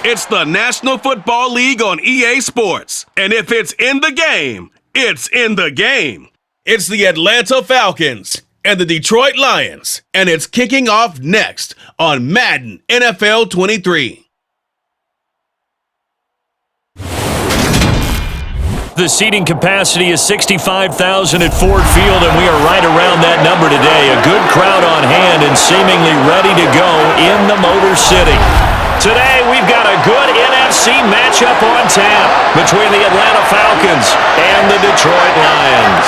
It's the National Football League on EA Sports. And if it's in the game, it's in the game. It's the Atlanta Falcons and the Detroit Lions, and it's kicking off next on Madden NFL 23. The seating capacity is 65,000 at Ford Field, and we are right around that number today. A good crowd on hand and seemingly ready to go in the Motor City. Today, we've got a good NFC matchup on tap between the Atlanta Falcons and the Detroit Lions.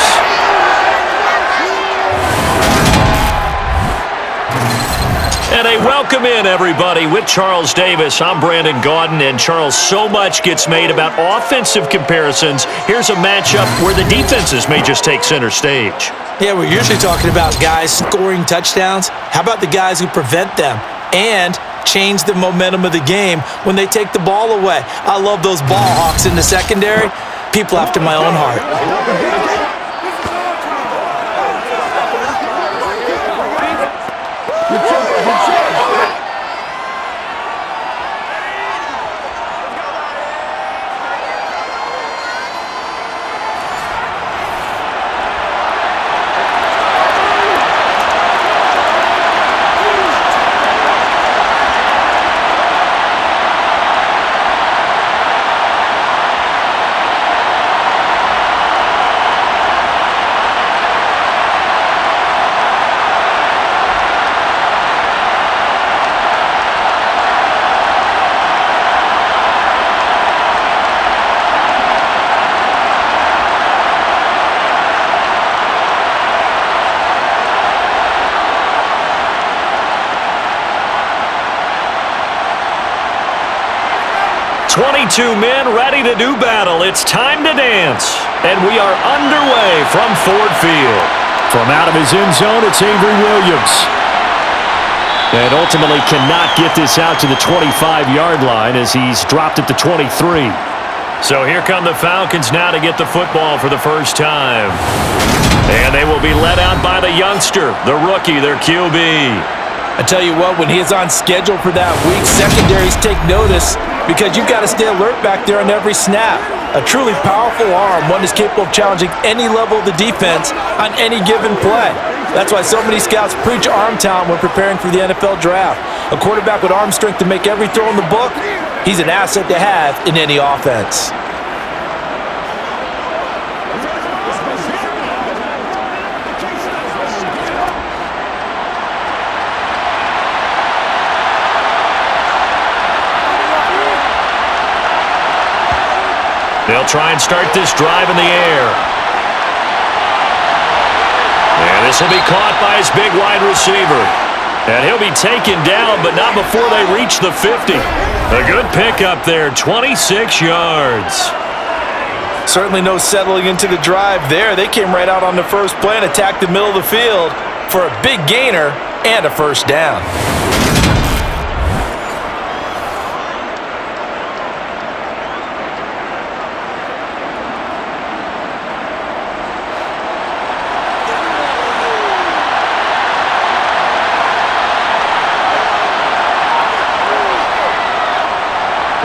And a welcome in, everybody, with Charles Davis. I'm Brandon Gaudin, and Charles, so much gets made about offensive comparisons. Here's a matchup where the defenses may just take center stage. Yeah, we're usually talking about guys scoring touchdowns. How about the guys who prevent them and change the momentum of the game when they take the ball away? I love those ball hawks in the secondary. People after my own heart. 22 men ready to do battle. It's time to dance. And we are underway from Ford Field. From out of his end zone, it's Avery Williams. And ultimately cannot get this out to the 25-yard line as he's dropped at the 23. So here come the Falcons now to get the football for the first time. And they will be led out by the youngster, the rookie, their QB. I tell you what, when he is on schedule for that week, secondaries take notice because you've got to stay alert back there on every snap. A truly powerful arm, one is capable of challenging any level of the defense on any given play. That's why so many scouts preach arm talent when preparing for the NFL draft. A quarterback with arm strength to make every throw in the book, he's an asset to have in any offense. They'll try and start this drive in the air. And this will be caught by his big wide receiver. And he'll be taken down, but not before they reach the 50. A good pickup there, 26 yards. Certainly no settling into the drive there. They came right out on the first play and attacked the middle of the field for a big gainer and a first down.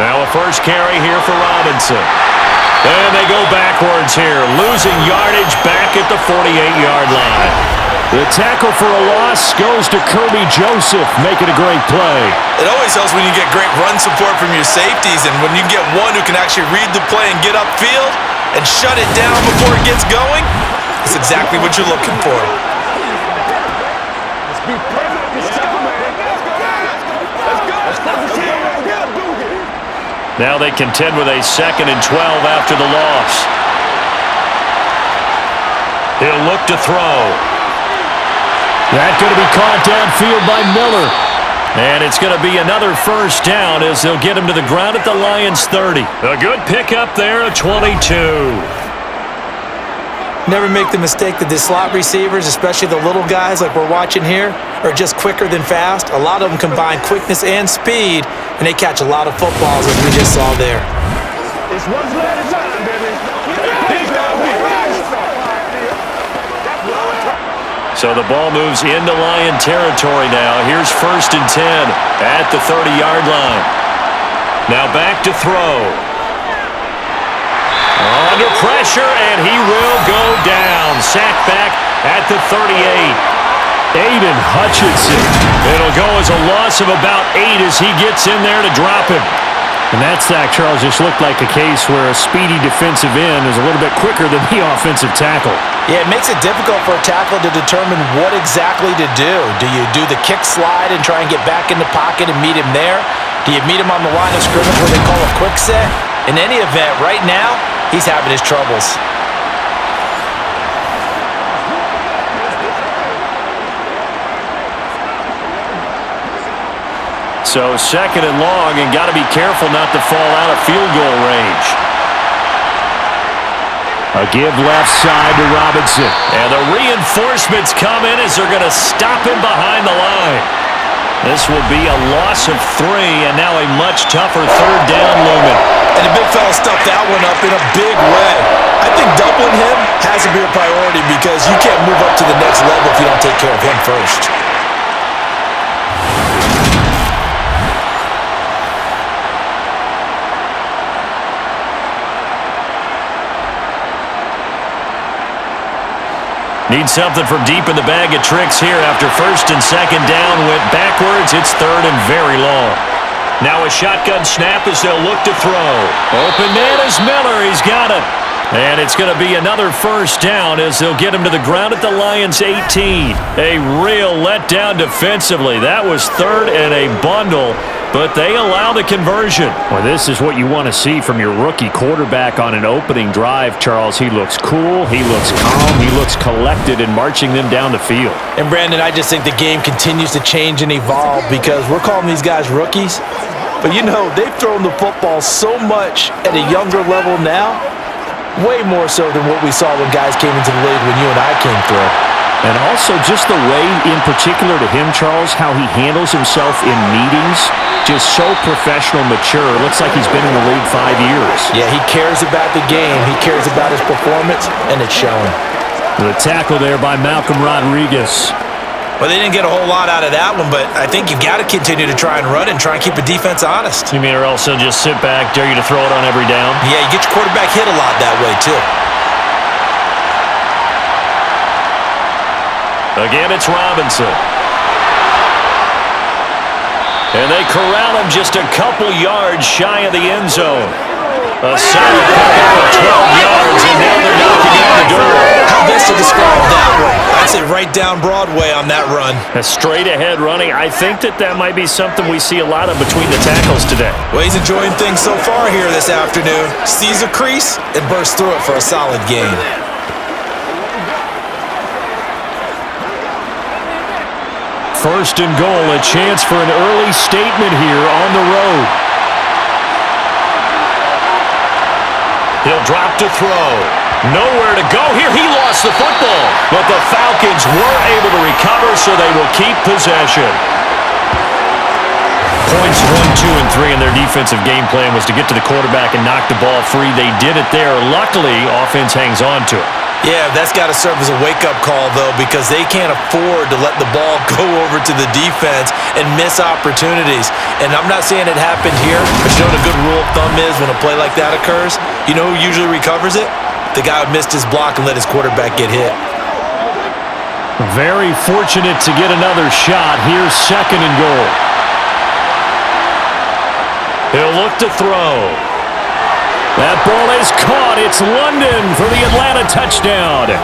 Now a first carry here for Robinson. And they go backwards here, losing yardage back at the 48-yard line. The tackle for a loss goes to Kirby Joseph, making a great play. It always helps when you get great run support from your safeties, and when you get one who can actually read the play and get upfield and shut it down before it gets going, that's exactly what you're looking for. Let's be perfect. Now they contend with a 2nd and 12 after the loss. He'll look to throw. That's going to be caught downfield by Miller. And it's going to be another first down as they'll get him to the ground at the Lions' 30. A good pickup there, a 22. Never make the mistake that the slot receivers, especially the little guys like we're watching here, are just quicker than fast. A lot of them combine quickness and speed, and they catch a lot of footballs, as we just saw there. It's one play at a time, baby. So the ball moves into Lion territory now. Here's 1st and 10 at the 30-yard line. Now back to throw. Under pressure, and he will go down. Sacked back at the 38. Aiden Hutchinson. It'll go as a loss of about 8 as he gets in there to drop him. And that sack, Charles, just looked like a case where a speedy defensive end is a little bit quicker than the offensive tackle. Yeah, it makes it difficult for a tackler to determine what exactly to do. Do you do the kick slide and try and get back in the pocket and meet him there? Do you meet him on the line of scrimmage where they call a quick set? In any event, right now, he's having his troubles. So 2nd and long, and got to be careful not to fall out of field goal range. A give left side to Robinson. And the reinforcements come in as they're going to stop him behind the line. This will be a loss of 3, and now a much tougher 3rd down looming. And the big fella stuffed that one up in a big way. I think doubling him has to be a priority because you can't move up to the next level if you don't take care of him first. Need something from deep in the bag of tricks here after 1st and 2nd down went backwards. It's 3rd and very long. Now a shotgun snap as they'll look to throw. Open man is Miller. He's got it. And it's going to be another 1st down as they'll get him to the ground at the Lions' 18. A real letdown defensively. That was 3rd and a bundle, but they allow the conversion. Well, this is what you want to see from your rookie quarterback on an opening drive, Charles. He looks cool, he looks calm, he looks collected in marching them down the field. And, Brandon, I just think the game continues to change and evolve because we're calling these guys rookies. But, you know, they've thrown the football so much at a younger level now, way more so than what we saw when guys came into the league when you and I came through. And also just the way, in particular to him, Charles, how he handles himself in meetings, just so professional, mature. Looks like he's been in the league 5 years. Yeah, he cares about the game. He cares about his performance, and it's showing. The tackle there by Malcolm Rodriguez. Well, they didn't get a whole lot out of that one, but I think you've got to continue to try and run and try and keep the defense honest. You mean or else they'll just sit back, dare you to throw it on every down? Yeah, you get your quarterback hit a lot that way, too. Again, it's Robinson. And they corral him just a couple yards shy of the end zone. A solid pickup of 12 yards, and now they're knocking on the door. How best to describe that one? I'd say right down Broadway on that run. A straight-ahead running. I think that might be something we see a lot of between the tackles today. Well, he's enjoying things so far here this afternoon. Sees a crease and bursts through it for a solid gain. First and goal, a chance for an early statement here on the road. He'll drop to throw. Nowhere to go here. He lost the football. But the Falcons were able to recover, so they will keep possession. Points 1, 2, and 3 in their defensive game plan was to get to the quarterback and knock the ball free. They did it there. Luckily, offense hangs on to it. Yeah, that's got to serve as a wake-up call, though, because they can't afford to let the ball go over to the defense and miss opportunities. And I'm not saying it happened here, but you know what a good rule of thumb is when a play like that occurs? You know who usually recovers it? The guy who missed his block and let his quarterback get hit. Very fortunate to get another shot. Here's 2nd and goal. He'll look to throw. That ball is caught. It's London for the Atlanta touchdown.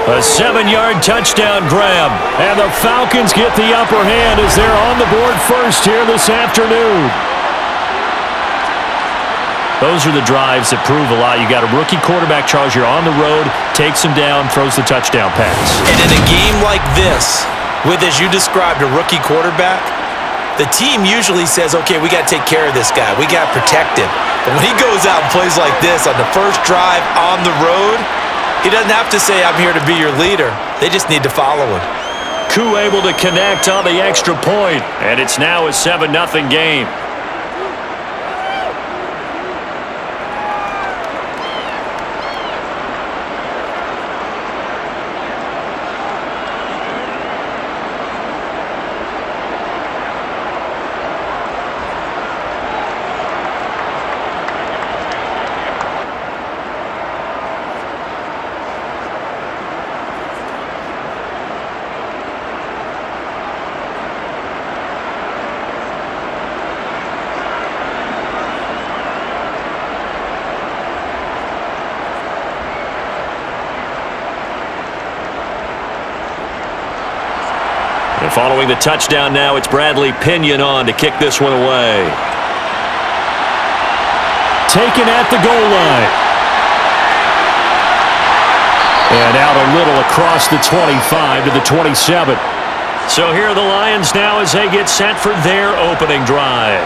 A 7-yard touchdown grab. And the Falcons get the upper hand as they're on the board first here this afternoon. Those are the drives that prove a lot. You got a rookie quarterback, Charles. You're on the road, takes him down, throws the touchdown pass. And in a game like this, with, as you described, a rookie quarterback, the team usually says, okay, we got to take care of this guy. We got to protect him. But when he goes out and plays like this on the first drive on the road, he doesn't have to say, I'm here to be your leader. They just need to follow him. Koo able to connect on the extra point, and it's now a 7-0 game. And following the touchdown now, it's Bradley Pinion on to kick this one away. Taken at the goal line. And out a little across the 25 to the 27. So here are the Lions now as they get set for their opening drive.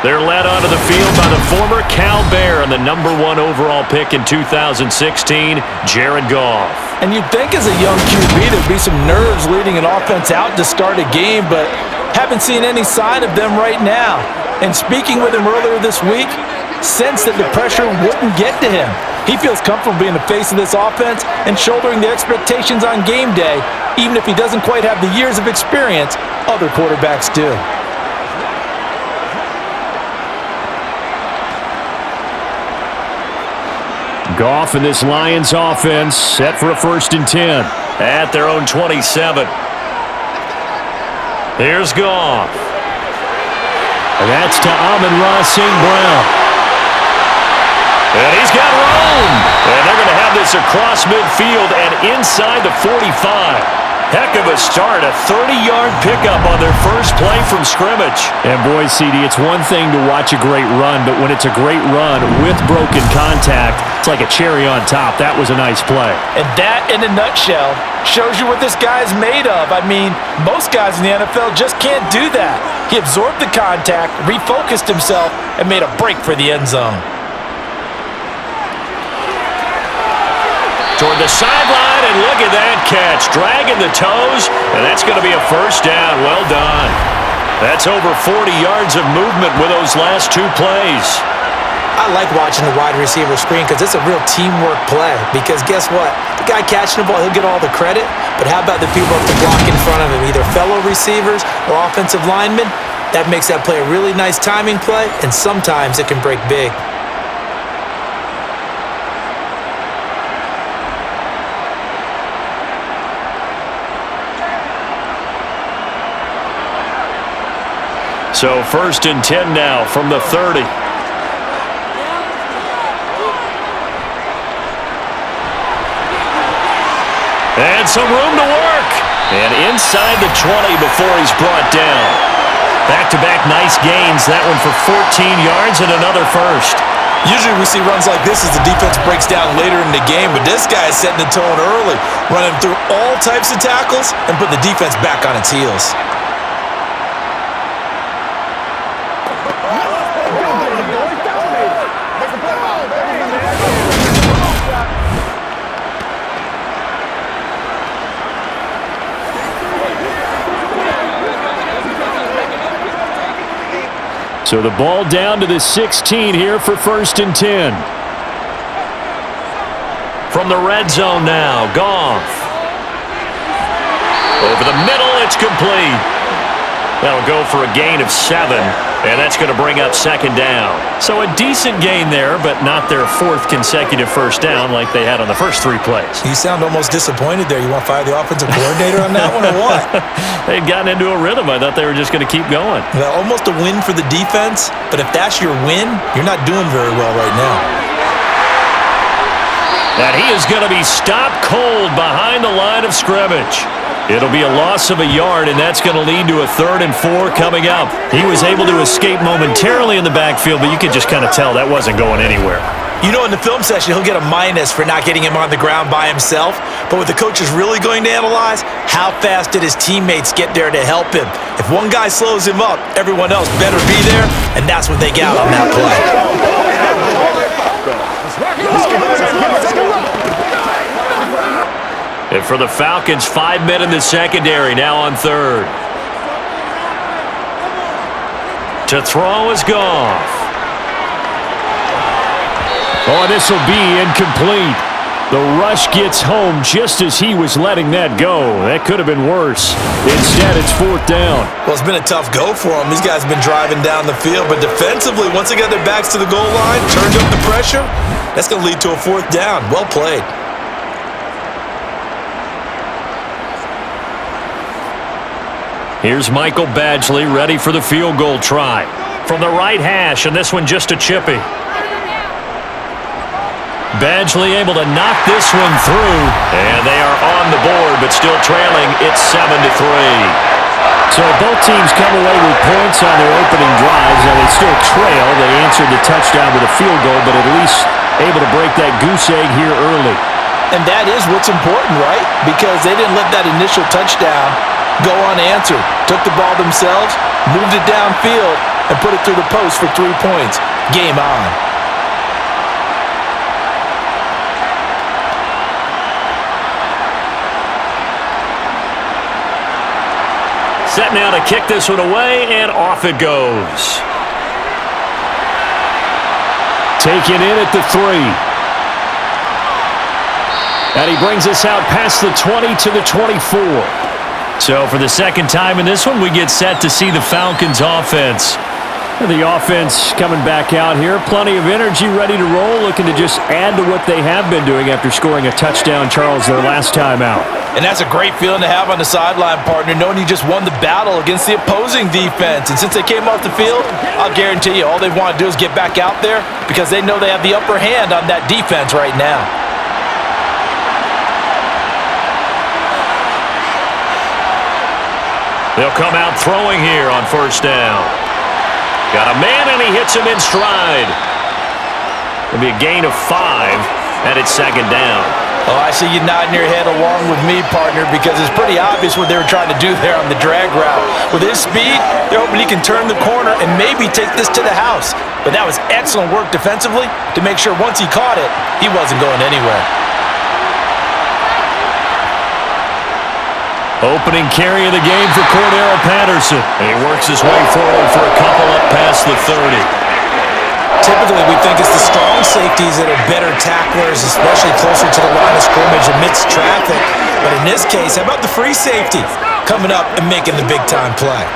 They're led onto the field by the former Cal Bear and the #1 overall pick in 2016, Jared Goff. And you'd think as a young QB there'd be some nerves leading an offense out to start a game, but haven't seen any sign of them right now. And speaking with him earlier this week, sensed that the pressure wouldn't get to him. He feels comfortable being the face of this offense and shouldering the expectations on game day, even if he doesn't quite have the years of experience other quarterbacks do. Goff and this Lions offense set for a 1st and 10. At their own 27. Here's Goff. And that's to Amon-Ra St. Brown. And he's got room. And they're going to have this across midfield and inside the 45. Heck of a start, a 30-yard pickup on their first play from scrimmage. And boy, CD, it's one thing to watch a great run, but when it's a great run with broken contact, it's like a cherry on top. That was a nice play. And that, in a nutshell, shows you what this guy's made of. I mean, most guys in the NFL just can't do that. He absorbed the contact, refocused himself, and made a break for the end zone. Toward the sideline, and look at that catch. Dragging the toes, and that's going to be a 1st down. Well done. That's over 40 yards of movement with those last 2 plays. I like watching the wide receiver screen because it's a real teamwork play. Because guess what? The guy catching the ball, he'll get all the credit. But how about the people up the block in front of him, either fellow receivers or offensive linemen? That makes that play a really nice timing play, and sometimes it can break big. So 1st and 10 now from the 30. And some room to work. And inside the 20 before he's brought down. Back-to-back nice gains. That one for 14 yards and another 1st. Usually we see runs like this as the defense breaks down later in the game, but this guy is setting the tone early, running through all types of tackles and putting the defense back on its heels. So the ball down to the 16 here for 1st and 10. From the red zone now, Goff. Over the middle, it's complete. That'll go for a gain of 7, and that's going to bring up 2nd down. So a decent gain there, but not their 4th consecutive 1st down like they had on the first 3 plays. You sound almost disappointed there. You want to fire the offensive coordinator on that one or what? They'd gotten into a rhythm. I thought they were just going to keep going. Well, almost a win for the defense, but if that's your win, you're not doing very well right now. And he is going to be stopped cold behind the line of scrimmage. It'll be a loss of a yard, and that's going to lead to a 3rd and 4 coming up. He was able to escape momentarily in the backfield, but you could just kind of tell that wasn't going anywhere. You know, in the film session, he'll get a minus for not getting him on the ground by himself. But what the coach is really going to analyze, how fast did his teammates get there to help him? If one guy slows him up, everyone else better be there, and that's what they got on that play. And for the Falcons, 5 men in the secondary, now on 3rd. To throw is Goff. Oh, this will be incomplete. The rush gets home just as he was letting that go. That could have been worse. Instead, it's 4th down. Well, it's been a tough go for them. These guys have been driving down the field, but defensively, once they got their backs to the goal line, turned up the pressure, that's going to lead to a 4th down. Well played. Here's Michael Badgley ready for the field goal try. From the right hash, and this one just a chippy. Badgley able to knock this one through. And they are on the board, but still trailing. It's 7-3. So both teams come away with points on their opening drives, and they still trail. They answered the touchdown with a field goal, but at least able to break that goose egg here early. And that is what's important, right? Because they didn't let that initial touchdown go unanswered. Took the ball themselves, moved it downfield, and put it through the post for 3 points. Game on. Set now to kick this one away, and off it goes. Taken in at the 3. And he brings us out past the 20 to the 24. So for the second time in this one, we get set to see the Falcons offense. The offense coming back out here. Plenty of energy, ready to roll, looking to just add to what they have been doing after scoring a touchdown, Charles, their last time out. And that's a great feeling to have on the sideline, partner, knowing you just won the battle against the opposing defense. And since they came off the field, I'll guarantee you all they want to do is get back out there because they know they have the upper hand on that defense right now. They'll come out throwing here on first down. Got a man, and he hits him in stride. It'll be a gain of 5, and it's second down. Oh, I see you nodding your head along with me, partner, because it's pretty obvious what they were trying to do there on the drag route. With his speed, they're hoping he can turn the corner and maybe take this to the house. But that was excellent work defensively to make sure once he caught it, he wasn't going anywhere. Opening carry of the game for Cordero Patterson. And he works his way forward for a couple up past the 30. Typically, we think it's the strong safeties that are better tacklers, especially closer to the line of scrimmage amidst traffic. But in this case, how about the free safety coming up and making the big-time play?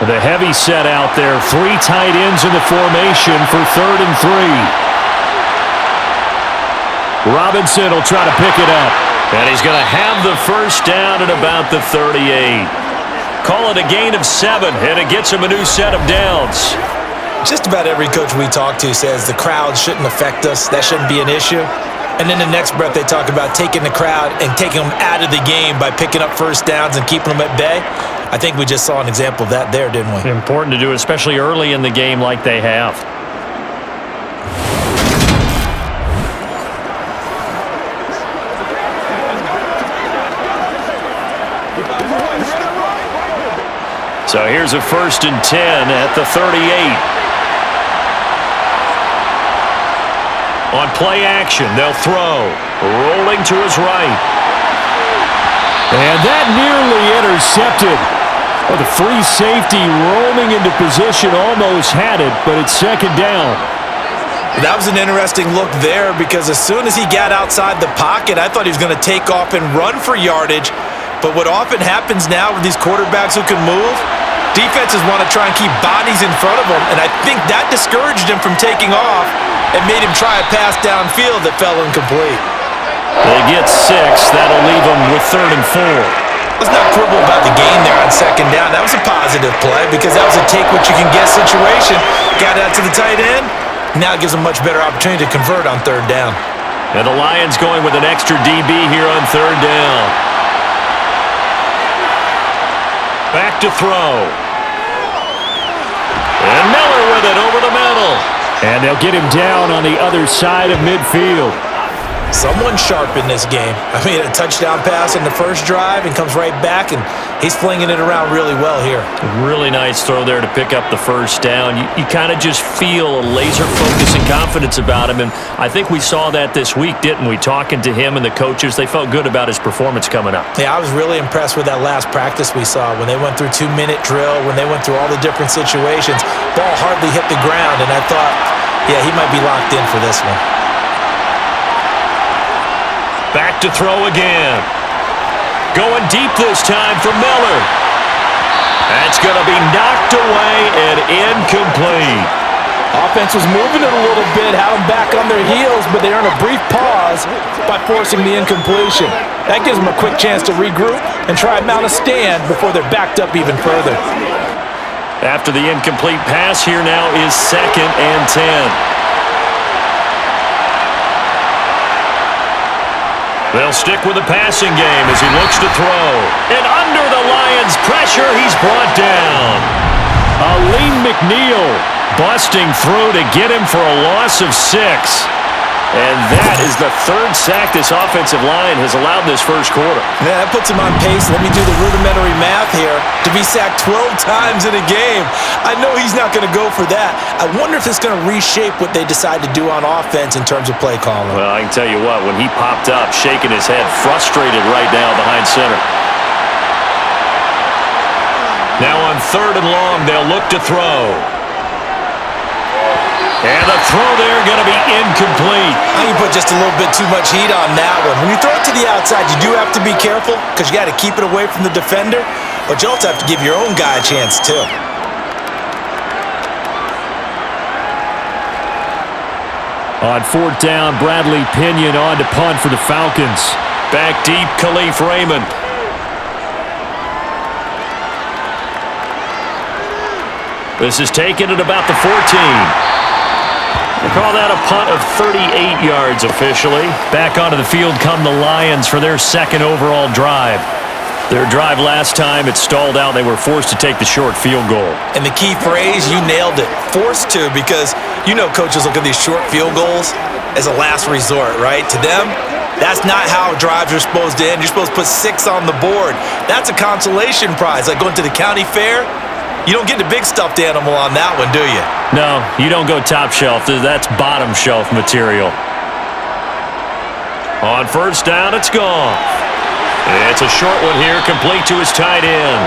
The heavy set out there. 3 tight ends in the formation for 3rd and 3. Robinson will try to pick it up. And he's going to have the first down at about the 38. Call it a gain of 7, and it gets him a new set of downs. Just about every coach we talk to says the crowd shouldn't affect us. That shouldn't be an issue. And then the next breath they talk about taking the crowd and taking them out of the game by picking up first downs and keeping them at bay. I think we just saw an example of that there, didn't we? Important to do, especially early in the game like they have. So here's a 1st and 10 at the 38. On play action, they'll throw. Rolling to his right. And that nearly intercepted. Oh, the free safety roaming into position almost had it, but it's second down. That was an interesting look there because as soon as he got outside the pocket, I thought he was going to take off and run for yardage. But what often happens now with these quarterbacks who can move, defenses want to try and keep bodies in front of them, and I think that discouraged him from taking off and made him try a pass downfield that fell incomplete. They get 6. That'll leave them with 3rd and 4. Let's not quibble about the gain there on second down. That was a positive play because that was a take-what-you-can-get situation. Got out to the tight end. Now it gives them a much better opportunity to convert on 3rd down. And the Lions going with an extra DB here on 3rd down. Back to throw. And Miller with it over the middle. And they'll get him down on the other side of midfield. Someone sharp in this game. I mean, a touchdown pass in the first drive and comes right back, and he's flinging it around really well here. Really nice throw there to pick up the first down. You kind of just feel a laser focus and confidence about him, and I think we saw that this week, didn't we? Talking to him and the coaches, they felt good about his performance coming up. Yeah, I was really impressed with that last practice we saw when they went through 2-minute drill, when they went through all the different situations. Ball hardly hit the ground, and I thought, yeah, he might be locked in for this one. Back to throw again. Going deep this time for Miller. That's going to be knocked away and incomplete. Offense was moving it a little bit, had them back on their heels, but they earn a brief pause by forcing the incompletion. That gives them a quick chance to regroup and try and mount a stand before they're backed up even further. After the incomplete pass, here now is 2nd and 10. They'll stick with the passing game as he looks to throw. And under the Lions' pressure, he's brought down. Aleem McNeil busting through to get him for a loss of 6. And that is the third sack this offensive line has allowed in this first quarter. Yeah, that puts him on pace. Let me do the rudimentary math here. To be sacked 12 times in a game. I know he's not going to go for that. I wonder if it's going to reshape what they decide to do on offense in terms of play calling. Well, I can tell you what, when he popped up, shaking his head, frustrated right now behind center. Now on 3rd and long, they'll look to throw. And the throw there going to be incomplete. I think you put just a little bit too much heat on that one. When you throw it to the outside, you do have to be careful because you got to keep it away from the defender, but you also have to give your own guy a chance too. On 4th down, Bradley Pinion on to punt for the Falcons. Back deep, Khalif Raymond. This is taken at about the 14. They call that a punt of 38 yards officially. Back onto the field come the Lions for their second overall drive. Their drive last time, it stalled out. They were forced to take the short field goal. And the key phrase, you nailed it. Forced to, because you know coaches look at these short field goals as a last resort, right? To them, that's not how drives are supposed to end. You're supposed to put 6 on the board. That's a consolation prize, like going to the county fair. You don't get the big stuffed animal on that one, do you? No, you don't go top shelf. That's bottom shelf material. On 1st down, it's gone. It's a short one here, complete to his tight end.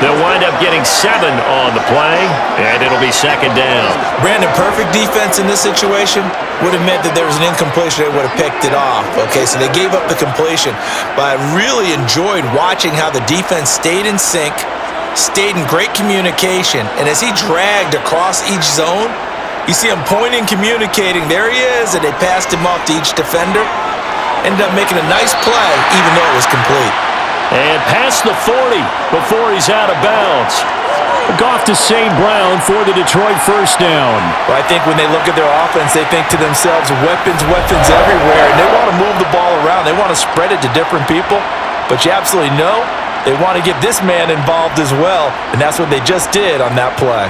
They'll wind up getting 7 on the play, and it'll be 2nd down. Brandon, perfect defense in this situation would have meant that there was an incompletion. They would have picked it off. Okay, so they gave up the completion. But I really enjoyed watching how the defense stayed in sync, stayed in great communication, and as he dragged across each zone, you see him pointing, communicating. There he is, and they passed him off to each defender. Ended up making a nice play, even though it was complete. And past the 40 before he's out of bounds. Goff to St. Brown for the Detroit 1st down. Well, I think when they look at their offense, they think to themselves, weapons, weapons everywhere, and they want to move the ball around. They want to spread it to different people, but you absolutely know they want to get this man involved as well, and that's what they just did on that play.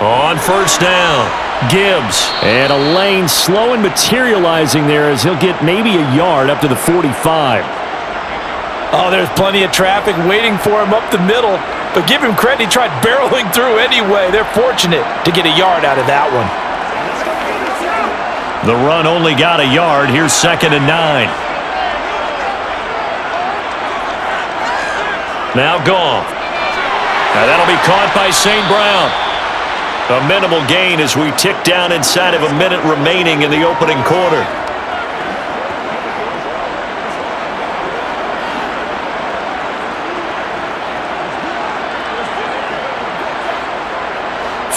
On 1st down. Gibbs. And a lane slow and materializing there as he'll get maybe a yard up to the 45. Oh, there's plenty of traffic waiting for him up the middle. But give him credit, he tried barreling through anyway. They're fortunate to get a yard out of that one. The run only got a yard. Here's 2nd and 9. Now Goff. Now that'll be caught by St. Brown. A minimal gain as we tick down inside of a minute remaining in the opening quarter.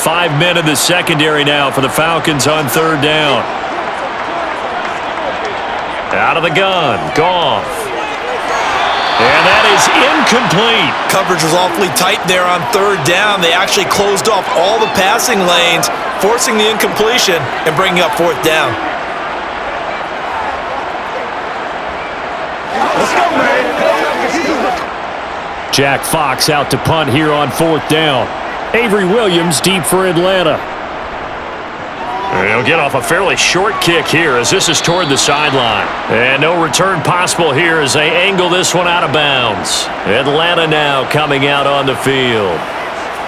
Five men in the secondary now for the Falcons on 3rd down. Out of the gun, Goff. And that is incomplete. Coverage was awfully tight there on 3rd down. They actually closed off all the passing lanes, forcing the incompletion and bringing up 4th down. Let's go, man. Jack Fox out to punt here on 4th down. Avery Williams deep for Atlanta. He'll get off a fairly short kick here as this is toward the sideline. And no return possible here as they angle this one out of bounds. Atlanta now coming out on the field.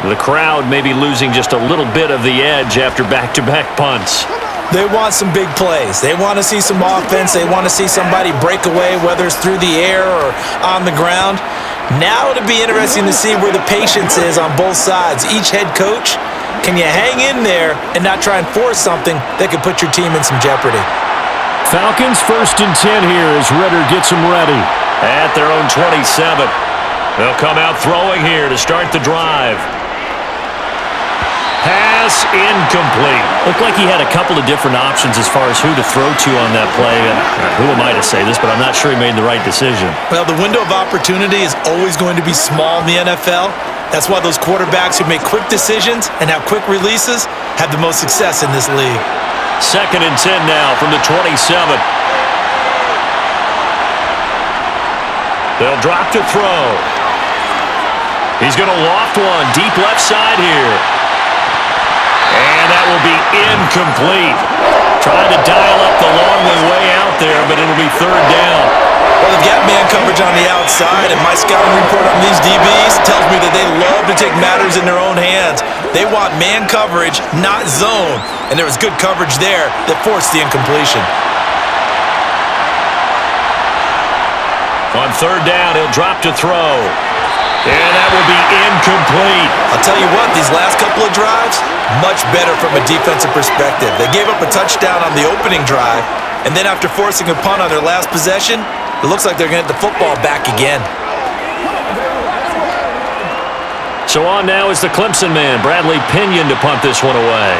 The crowd may be losing just a little bit of the edge after back-to-back punts. They want some big plays. They want to see some offense. They want to see somebody break away, whether it's through the air or on the ground. Now it'll be interesting to see where the patience is on both sides. Each head coach, can you hang in there and not try and force something that could put your team in some jeopardy? Falcons 1st and 10 here as Ritter gets them ready. At their own 27. They'll come out throwing here to start the drive. It's incomplete. Looked like he had a couple of different options as far as who to throw to on that play. Who am I to say this, but I'm not sure he made the right decision. Well, the window of opportunity is always going to be small in the NFL. That's why those quarterbacks who make quick decisions and have quick releases have the most success in this league. 2nd and 10 now from the 27. They'll drop to throw. He's going to loft one deep left side here. And that will be incomplete. Trying to dial up the long way out there, but it'll be 3rd down. Well, they've got man coverage on the outside, and my scouting report on these DBs tells me that they love to take matters in their own hands. They want man coverage, not zone. And there was good coverage there that forced the incompletion. On 3rd down, he'll drop to throw. And that will be incomplete. I'll tell you what, these last couple of drives, much better from a defensive perspective. They gave up a touchdown on the opening drive, and then after forcing a punt on their last possession, it looks like they're going to get the football back again. So on now is the Clemson man, Bradley Pinion, to punt this one away.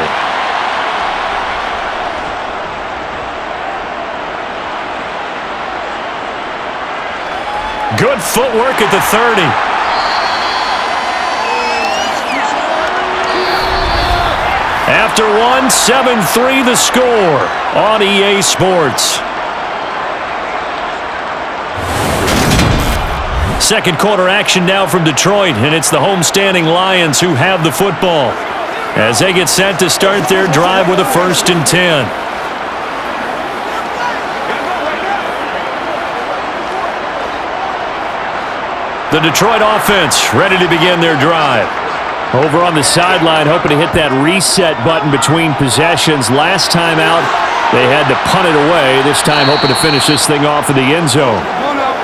Good footwork at the 30. After one, 7-3 the score on EA Sports. Second quarter action now from Detroit, and it's the homestanding Lions who have the football as they get set to start their drive with a 1st and 10. The Detroit offense ready to begin their drive. Over on the sideline, hoping to hit that reset button between possessions. Last time out, they had to punt it away. This time, hoping to finish this thing off in the end zone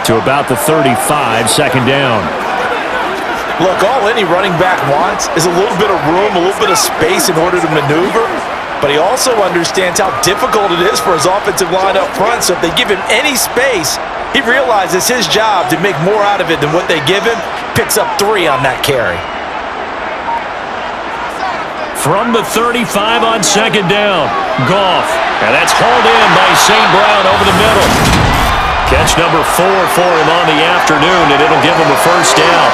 to about the 35, 2nd down. Look, all any running back wants is a little bit of room, a little bit of space in order to maneuver. But he also understands how difficult it is for his offensive line up front. So if they give him any space, he realizes his job to make more out of it than what they give him. Picks up 3 on that carry. From the 35 on 2nd down, Goff. And that's hauled in by St. Brown over the middle. Catch number 4 for him on the afternoon, and it'll give him a 1st down.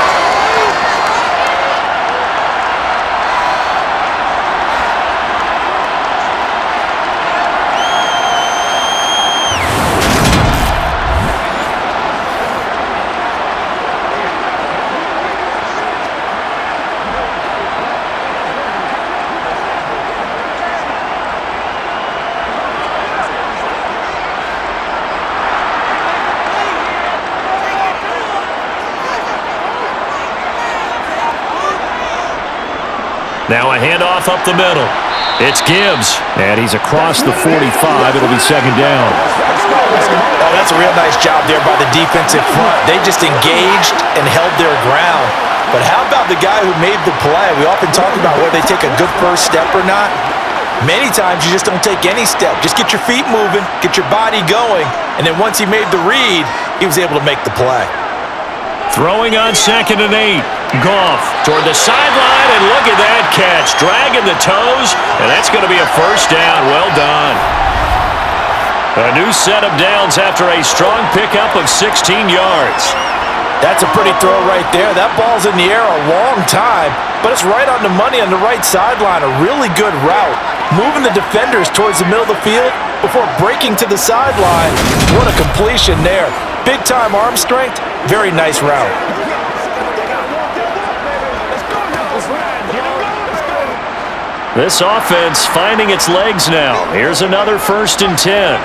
Now a handoff up the middle. It's Gibbs, and he's across the 45. It'll be 2nd down. Oh, that's a real nice job there by the defensive front. They just engaged and held their ground. But how about the guy who made the play? We often talk about whether they take a good first step or not. Many times you just don't take any step. Just get your feet moving, get your body going, and then once he made the read, he was able to make the play. Throwing on 2nd and 8. Goff toward the sideline, and look at that catch. Dragging the toes, and that's going to be a 1st down. Well done. A new set of downs after a strong pickup of 16 yards. That's a pretty throw right there. That ball's in the air a long time, but it's right on the money on the right sideline. A really good route. Moving the defenders towards the middle of the field before breaking to the sideline. What a completion there. Big-time arm strength. Very nice route. This offense finding its legs now. Here's another 1st and 10.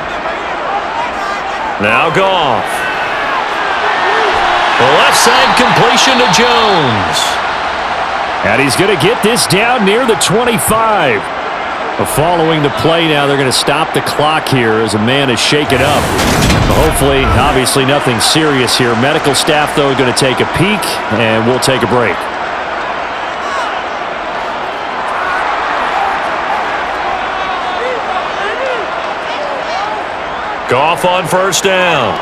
Now Goff. Left side completion to Jones. And he's going to get this down near the 25. Following the play now, they're going to stop the clock here as a man is shaken up. Hopefully, obviously nothing serious here. Medical staff, though, going to take a peek, and we'll take a break. Goff on 1st down.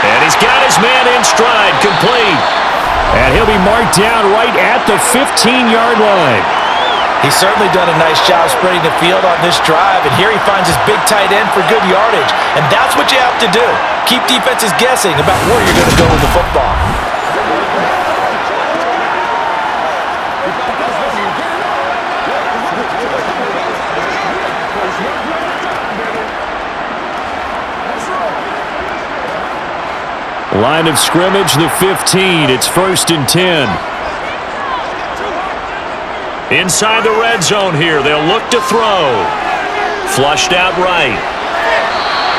And he's got his man in stride, complete. And he'll be marked down right at the 15-yard line. He's certainly done a nice job spreading the field on this drive, and here he finds his big tight end for good yardage. And that's what you have to do. Keep defenses guessing about where you're going to go with the football. Line of scrimmage, the 15. It's 1st and 10. Inside the red zone here. They'll look to throw. Flushed out right.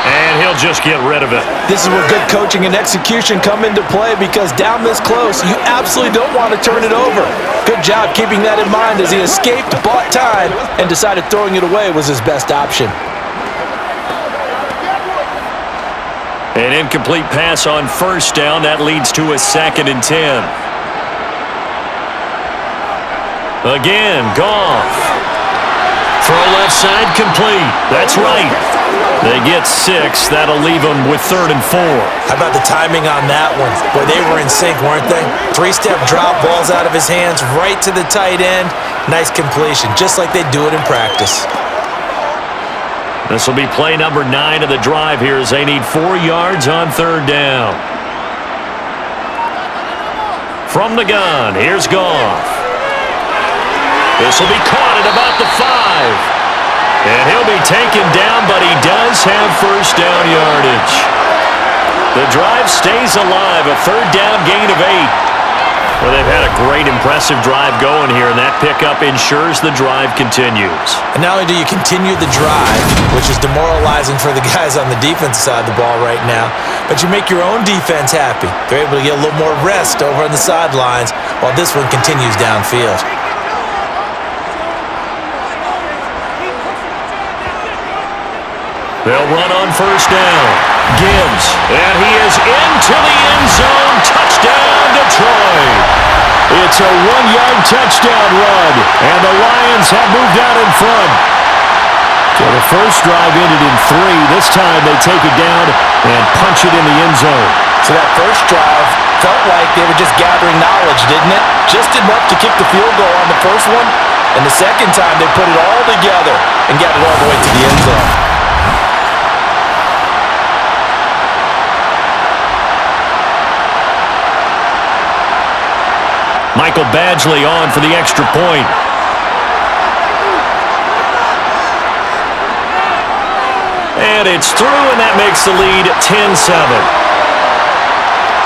And he'll just get rid of it. This is where good coaching and execution come into play, because down this close, you absolutely don't want to turn it over. Good job keeping that in mind as he escaped, bought time, and decided throwing it away was his best option. An incomplete pass on 1st down. That leads to a 2nd and 10. Again, Goff. Throw left side complete. That's right. They get 6. That'll leave them with 3rd and 4. How about the timing on that one? Boy, they were in sync, weren't they? 3-step drop, balls out of his hands, right to the tight end. Nice completion, just like they do it in practice. This will be play number 9 of the drive here as they need 4 yards on 3rd down. From the gun, here's Goff. This will be caught at about the 5. And he'll be taken down, but he does have 1st down yardage. The drive stays alive, a 3rd down gain of 8. Well, they've had a great, impressive drive going here, and that pickup ensures the drive continues. And not only do you continue the drive, which is demoralizing for the guys on the defensive side of the ball right now, but you make your own defense happy. They're able to get a little more rest over on the sidelines while this one continues downfield. They'll run on 1st down. Gibbs, and he is into the end zone. Touchdown, Detroit. It's a 1-yard touchdown run, and the Lions have moved out in front. So the first drive ended in 3. This time they take it down and punch it in the end zone. So that first drive felt like they were just gathering knowledge, didn't it? Just enough to kick the field goal on the first one, and the second time they put it all together and got it all the way to the end zone. Michael Badgley on for the extra point. And it's through, and that makes the lead 10-7.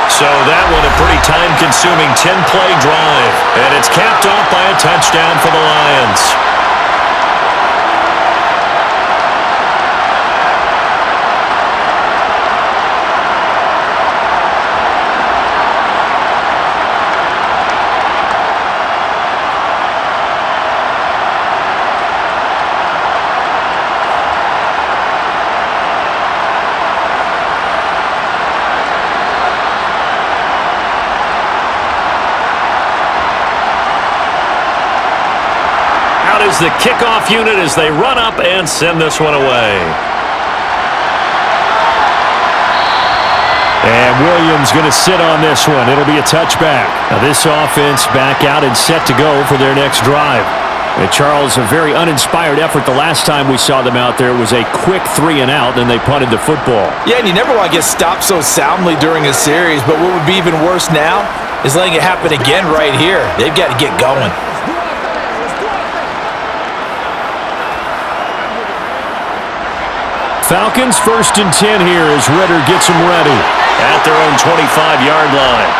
So that one a pretty time-consuming 10-play drive. And it's capped off by a touchdown for the Lions. Is the kickoff unit as they run up and send this one away. And Williams going to sit on this one. It'll be a touchback. Now this offense back out and set to go for their next drive. And Charles, a very uninspired effort the last time we saw them out there. It was a quick 3 and out, and they punted the football. Yeah, and you never want to get stopped so soundly during a series, but what would be even worse now is letting it happen again right here. They've got to get going. Falcons 1st and 10 here as Ritter gets them ready at their own 25-yard line.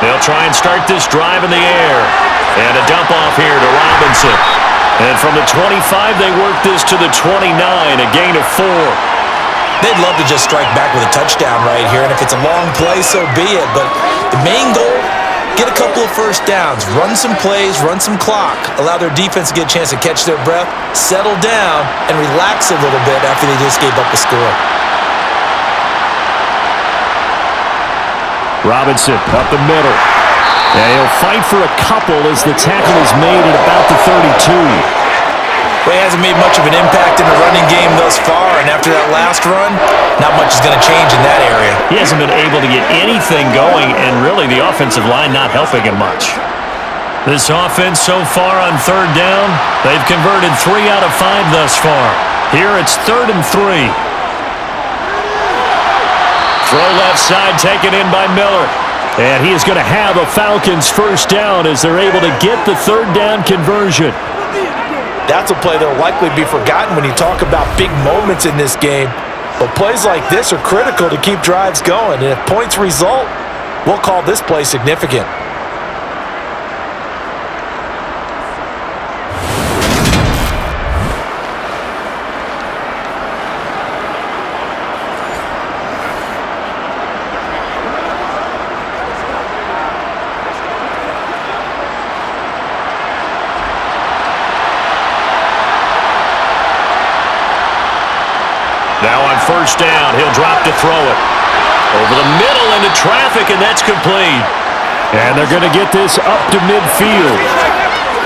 They'll try and start this drive in the air. And a dump off here to Robinson. And from the 25, they work this to the 29, a gain of 4. They'd love to just strike back with a touchdown right here, and if it's a long play, so be it. But the main goal, get a couple of first downs, run some plays, run some clock, allow their defense to get a chance to catch their breath, settle down, and relax a little bit after they just gave up a score. Robinson up the middle. And he'll fight for a couple as the tackle is made at about the 32. Well, he hasn't made much of an impact in the running game thus far, and after that last run, not much is going to change in that area. He hasn't been able to get anything going, and really the offensive line not helping him much. This offense so far on third down, they've converted 3 out of 5 thus far. Here it's 3rd and 3. Throw left side taken in by Miller. And he is going to have a Falcons first down as they're able to get the third down conversion. That's a play that will likely be forgotten when you talk about big moments in this game. But plays like this are critical to keep drives going. And if points result, we'll call this play significant. Now on first down, he'll drop to throw it. Over the middle into traffic, and that's complete. And they're going to get this up to midfield.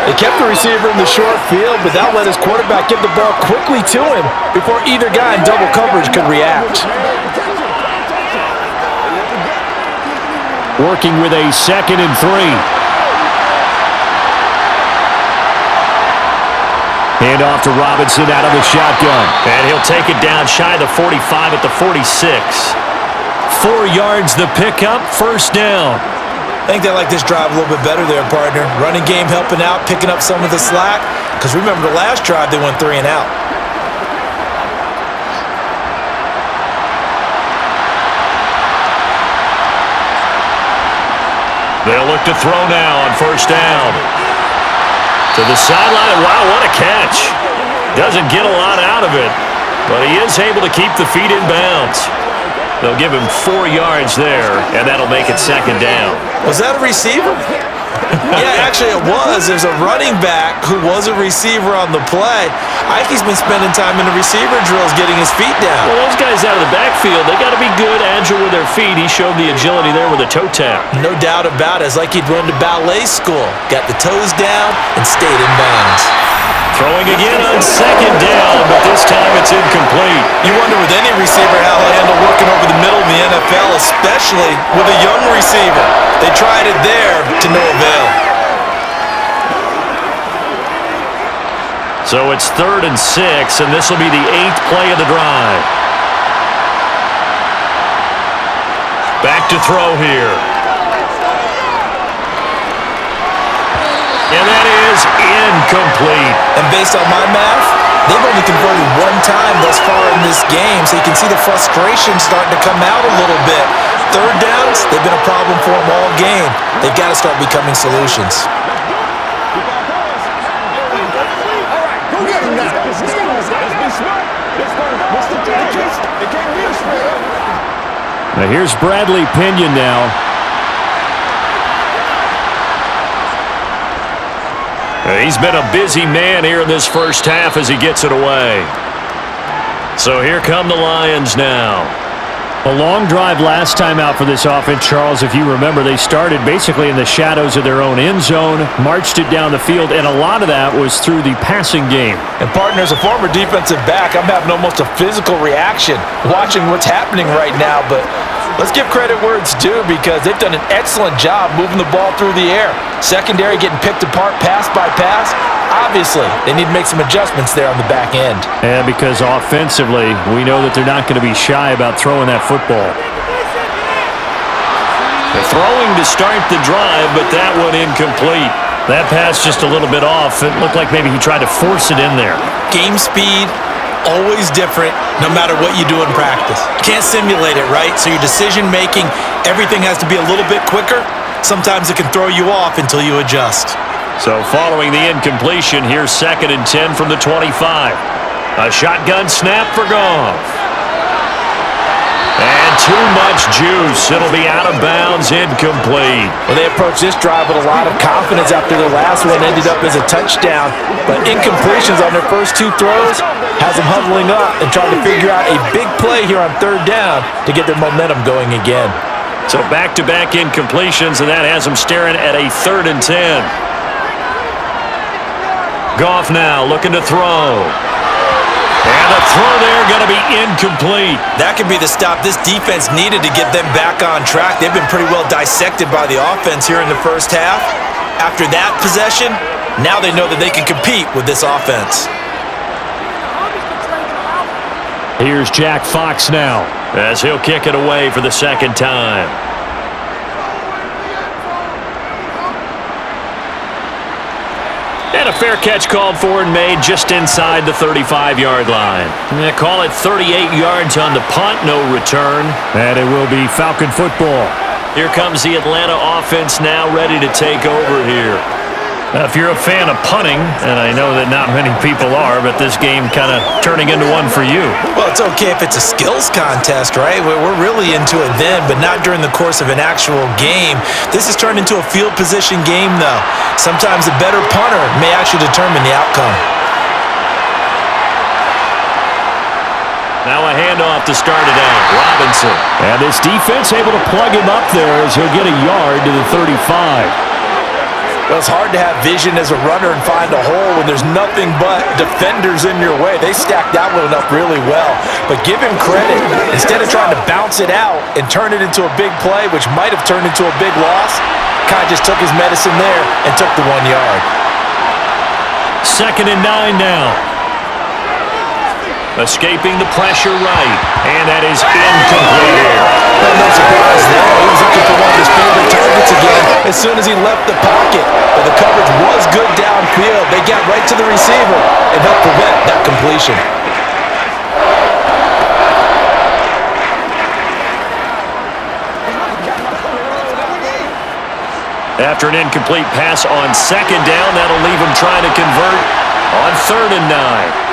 They kept the receiver in the short field, but that let his quarterback get the ball quickly to him before either guy in double coverage could react. Working with a 2nd and 3. Hand off to Robinson out of the shotgun. And he'll take it down shy of the 45 at the 46. 4 yards the pickup, first down. I think they like this drive a little bit better there, partner. Running game helping out, picking up some of the slack. Because remember the last drive, they went 3 and out. They'll look to throw now on first down. To the sideline. Wow, what a catch. Doesn't get a lot out of it, but he is able to keep the feet in bounds. They'll give him 4 yards there, and that'll make it 2nd down. Was that a receiver? Yeah, actually it was. There's a running back who was a receiver on the play. Ike's been spending time in the receiver drills getting his feet down. Well, those guys out of the backfield, they got to be good, agile with their feet. He showed the agility there with a toe tap. No doubt about it. It's like he'd run to ballet school. Got the toes down and stayed in bounds. Throwing again on 2nd down, but this time it's incomplete. You wonder with any receiver how he'll handle working over the middle of the NFL, especially with a young receiver. They tried it there to no avail. So it's 3rd and 6, and this will be the 8th play of the drive. Back to throw here. And that is incomplete. And based on my math, they've only converted 1 time thus far in this game, so you can see the frustration starting to come out a little bit. Third downs, they've been a problem for them all game. They've got to start becoming solutions. Now here's Bradley Pinion now. He's been a busy man here in this first half as he gets it away. So here come the Lions now. A long drive last time out for this offense, Charles. If you remember, they started basically in the shadows of their own end zone, marched it down the field, and a lot of that was through the passing game. And partner, as a former defensive back, I'm having almost a physical reaction watching what's happening right now. But let's give credit where it's due because they've done an excellent job moving the ball through the air. Secondary getting picked apart pass by pass. Obviously, they need to make some adjustments there on the back end. Yeah, because offensively, we know that they're not going to be shy about throwing that football. They're throwing to start the drive, but that one incomplete. That pass just a little bit off. It looked like maybe he tried to force it in there. Game speed, always different, no matter what you do in practice. You can't simulate it, right? So your decision-making, everything has to be a little bit quicker. Sometimes it can throw you off until you adjust. So following the incompletion, here's 2nd and 10 from the 25. A shotgun snap for Goff. And too much juice. It'll be out of bounds, incomplete. Well, they approached this drive with a lot of confidence after their last one ended up as a touchdown. But incompletions on their first 2 throws has them huddling up and trying to figure out a big play here on 3rd down to get their momentum going again. So back-to-back incompletions, and that has them staring at a 3rd and 10. Goff now looking to throw. And the throw there going to be incomplete. That could be the stop this defense needed to get them back on track. They've been pretty well dissected by the offense here in the first half. After that possession, now they know that they can compete with this offense. Here's Jack Fox now, as he'll kick it away for the second time. And a fair catch called for and made just inside the 35-yard line. They call it 38 yards on the punt, no return. And it will be Falcon football. Here comes the Atlanta offense now ready to take over here. If you're a fan of punting, and I know that not many people are, but this game kind of turning into one for you. Well, it's okay if it's a skills contest, right? We're really into it then, but not during the course of an actual game. This has turned into a field position game, though. Sometimes a better punter may actually determine the outcome. Now a handoff to start it out. Robinson. And this defense able to plug him up there as he'll get a yard to the 35. Well, it's hard to have vision as a runner and find a hole when there's nothing but defenders in your way. They stacked that one up really well. But give him credit. Instead of trying to bounce it out and turn it into a big play, which might have turned into a big loss, kind of just took his medicine there and took the 1 yard. 2nd and 9 now. Escaping the pressure right. And that is incomplete. Well, no surprise there. He was looking for one of his favorite targets again as soon as he left the pocket. But the coverage was good downfield. They got right to the receiver and helped prevent that completion. After an incomplete pass on 2nd down, that'll leave him trying to convert on 3rd and 9.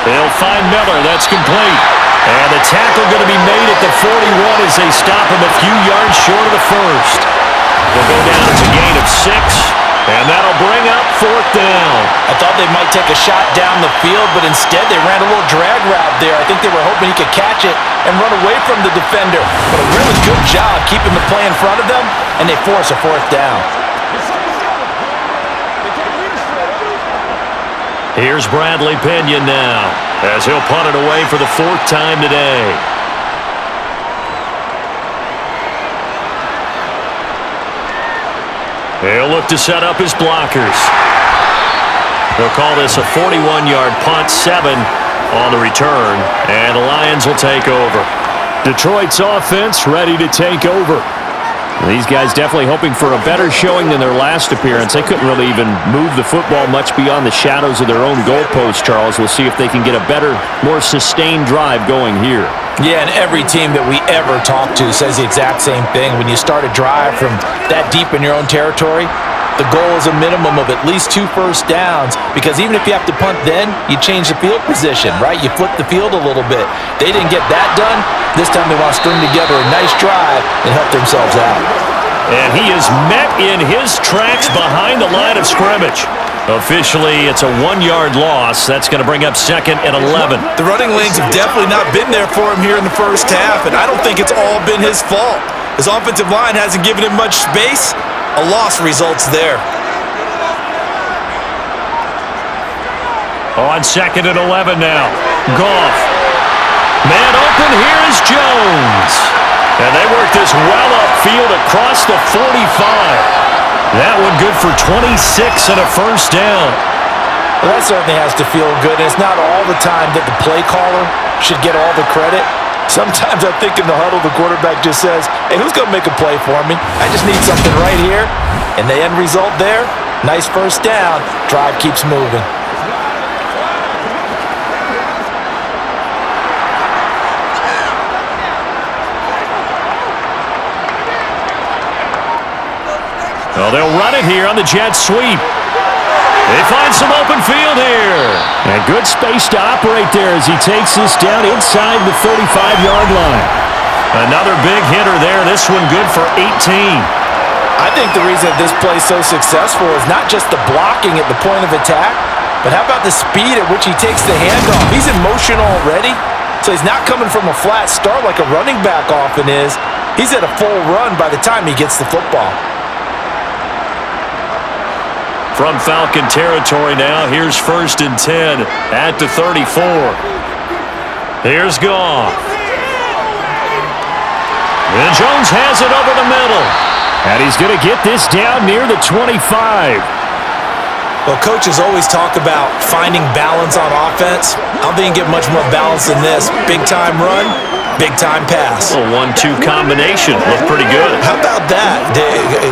They'll find Miller. That's complete. And the tackle going to be made at the 41 as they stop him a few yards short of the first. They'll go down as a gain of 6, and that'll bring up 4th down. I thought they might take a shot down the field, but instead they ran a little drag route there. I think they were hoping he could catch it and run away from the defender. But a really good job keeping the play in front of them, and they force a 4th down. Here's Bradley Pinion now, as he'll punt it away for the 4th time today. He'll look to set up his blockers. They'll call this a 41-yard punt, 7 on the return, and the Lions will take over. Detroit's offense ready to take over. These guys definitely hoping for a better showing than their last appearance. They couldn't really even move the football much beyond the shadows of their own goalpost, Charles. We'll see if they can get a better, more sustained drive going here. Yeah, and every team that we ever talk to says the exact same thing. When you start a drive from that deep in your own territory, the goal is a minimum of at least 2 first downs, because even if you have to punt then, you change the field position, right? You flip the field a little bit. They didn't get that done. This time they want to string together a nice drive and help themselves out. And he is met in his tracks behind the line of scrimmage. Officially, it's a 1-yard loss. That's going to bring up 2nd and 11. The running lanes have definitely not been there for him here in the first half, and I don't think it's all been his fault. His offensive line hasn't given him much space. A loss results there. On 2nd and 11 now. Goff. Man open, here is Jones. And they work this well upfield across the 45. That one good for 26 and a first down. Well, that certainly has to feel good. And it's not all the time that the play caller should get all the credit. Sometimes I think in the huddle, the quarterback just says, hey, who's going to make a play for me? I just need something right here. And the end result there, nice first down. Drive keeps moving. Well, they'll run it here on the jet sweep. They find some open field here. And good space to operate there as he takes this down inside the 35-yard line. Another big hitter there. This one good for 18. I think the reason this play is so successful is not just the blocking at the point of attack, but how about the speed at which he takes the handoff? He's in motion already, so he's not coming from a flat start like a running back often is. He's at a full run by the time he gets the football. From Falcon territory now, here's 1st and 10 at the 34. Here's Goff. And Jones has it over the middle. And he's going to get this down near the 25. Well, coaches always talk about finding balance on offense. I don't think you get much more balance than this. Big-time run, big-time pass. A 1-2 combination. Looked pretty good. How about that?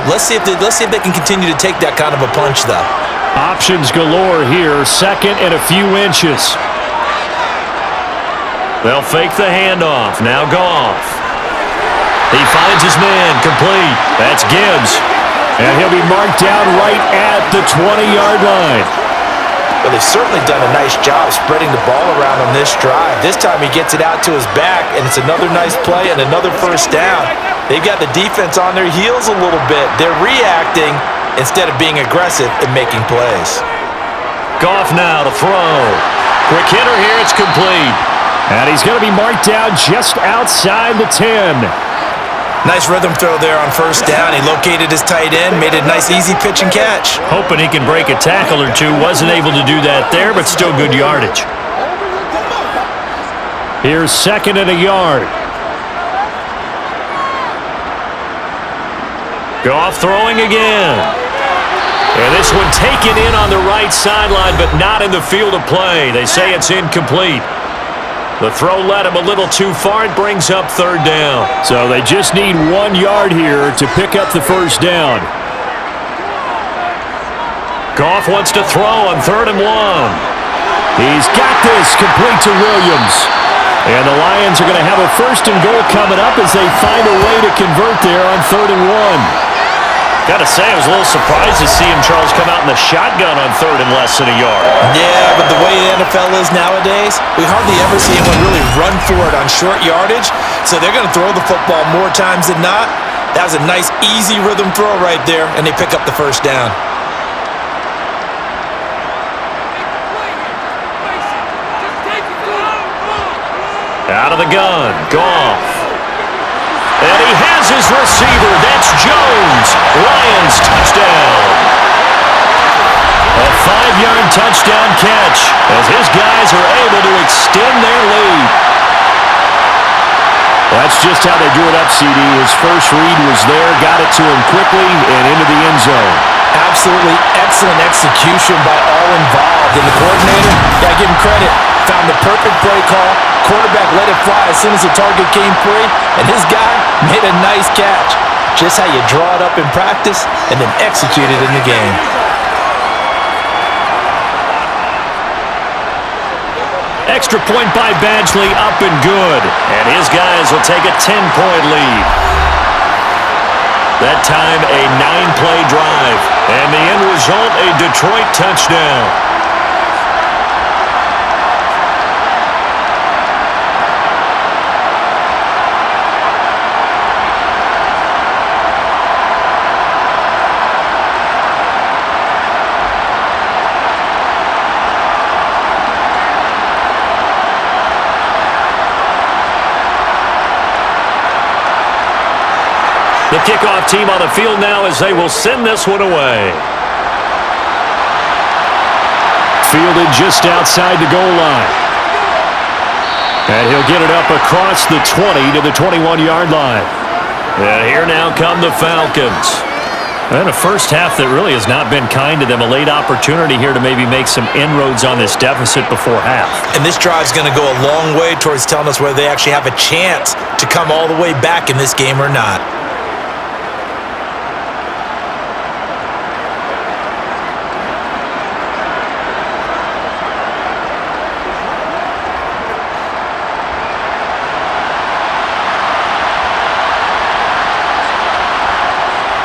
Let's see if they can continue to take that kind of a punch, though. Options galore here. Second and a few inches. They'll fake the handoff. Now Goff. He finds his man. Complete. That's Gibbs. And he'll be marked down right at the 20-yard line. Well, they've certainly done a nice job spreading the ball around on this drive. This time he gets it out to his back, and it's another nice play and another first down. They've got the defense on their heels a little bit. They're reacting instead of being aggressive and making plays. Goff now to throw. Quick hitter here. It's complete. And he's going to be marked down just outside the 10. Nice rhythm throw there on first down. He located his tight end, made it a nice easy pitch and catch. Hoping he can break a tackle or two. Wasn't able to do that there, but still good yardage. Here's second and a yard. Goff throwing again. And this one taken in on the right sideline, but not in the field of play. They say it's incomplete. The throw led him a little too far. It brings up third down. So they just need 1 yard here to pick up the first down. Goff wants to throw on 3rd and 1. He's got this complete to Williams. And the Lions are going to have a 1st and goal coming up as they find a way to convert there on 3rd and 1. Got to say, I was a little surprised to see him, Charles, come out in the shotgun on 3rd and less than a yard. Yeah, but the way the NFL is nowadays, we hardly ever see anyone really run for it on short yardage, so they're going to throw the football more times than not. That was a nice, easy rhythm throw right there, and they pick up the first down. Out of the gun, Goff. And he has his receiver. That's Jones. Lions touchdown. A 5-yard touchdown catch as his guys are able to extend their lead. That's just how they drew it up, CD. His first read was there, got it to him quickly and into the end zone. Absolutely excellent execution by all involved. And the coordinator, got to give him credit, found the perfect play call. Quarterback let it fly as soon as the target came free, and his guy made a nice catch. Just how you draw it up in practice and then execute it in the game. Extra point by Badgley, up and good. And his guys will take a 10-point lead. That time a 9-play drive. And the end result, a Detroit touchdown. The kickoff team on the field now as they will send this one away. Fielded just outside the goal line. And he'll get it up across the 20 to the 21-yard line. And here now come the Falcons. And a first half that really has not been kind to them. A late opportunity here to maybe make some inroads on this deficit before half. And this drive's going to go a long way towards telling us whether they actually have a chance to come all the way back in this game or not.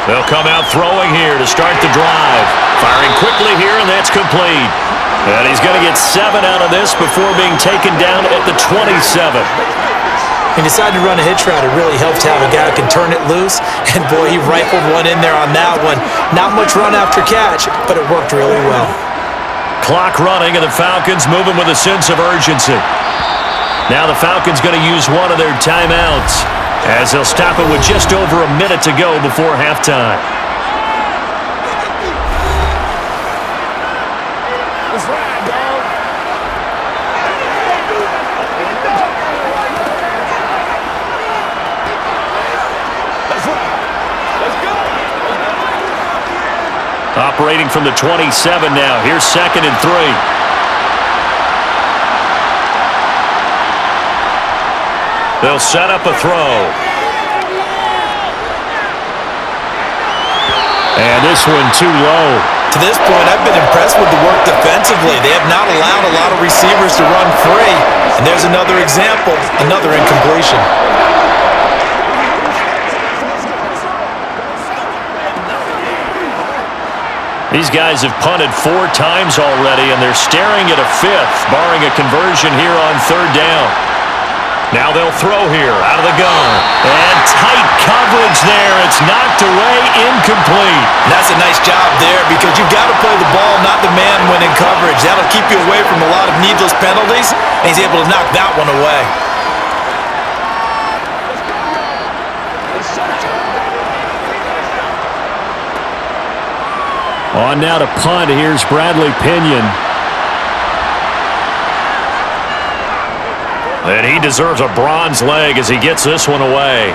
They'll come out throwing here to start the drive. Firing quickly here, and that's complete. And he's going to get 7 out of this before being taken down at the 27. He decided to run a hitch route. It really helped to have a guy who can turn it loose. And, boy, he rifled one in there on that one. Not much run after catch, but it worked really well. Clock running, and the Falcons moving with a sense of urgency. Now the Falcons going to use one of their timeouts, as they'll stop it with just over a minute to go before halftime. Let's ride, dog. Let's ride. Let's go. Operating from the 27 now. Here's 2nd and 3. They'll set up a throw. And this one too low. To this point, I've been impressed with the work defensively. They have not allowed a lot of receivers to run free. And there's another example, another incompletion. These guys have punted 4 times already, and they're staring at a 5th, barring a conversion here on 3rd down. Now they'll throw here out of the gun. And tight coverage there. It's knocked away, incomplete. And that's a nice job there because you've got to play the ball, not the man when in coverage. That'll keep you away from a lot of needless penalties, and he's able to knock that one away. On now to punt. Here's Bradley Pinion. And he deserves a bronze leg as he gets this one away.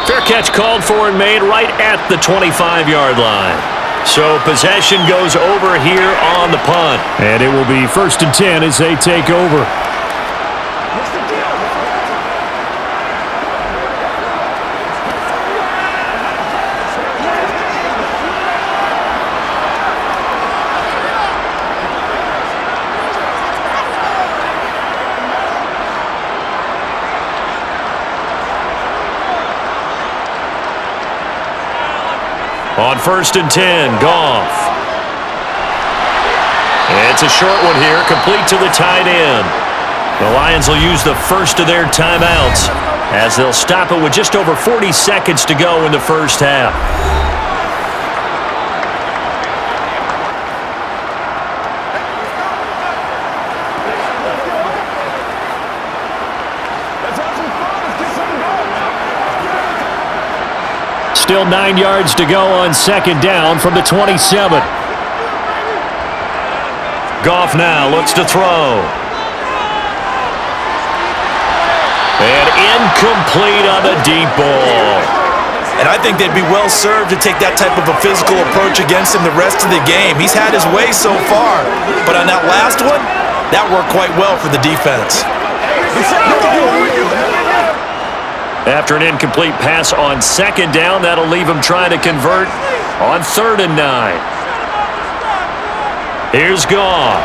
Fair catch called for and made right at the 25-yard line. So possession goes over here on the punt. And it will be 1st and 10 as they take over. On 1st and 10, Goff. It's a short one here, complete to the tight end. The Lions will use the first of their timeouts as they'll stop it with just over 40 seconds to go in the first half. Still 9 yards to go on 2nd down from the 27. Goff now looks to throw. And incomplete on the deep ball. And I think they'd be well served to take that type of a physical approach against him the rest of the game. He's had his way so far. But on that last one, that worked quite well for the defense. After an incomplete pass on 2nd down, that'll leave him trying to convert on 3rd and 9. Here's Goff.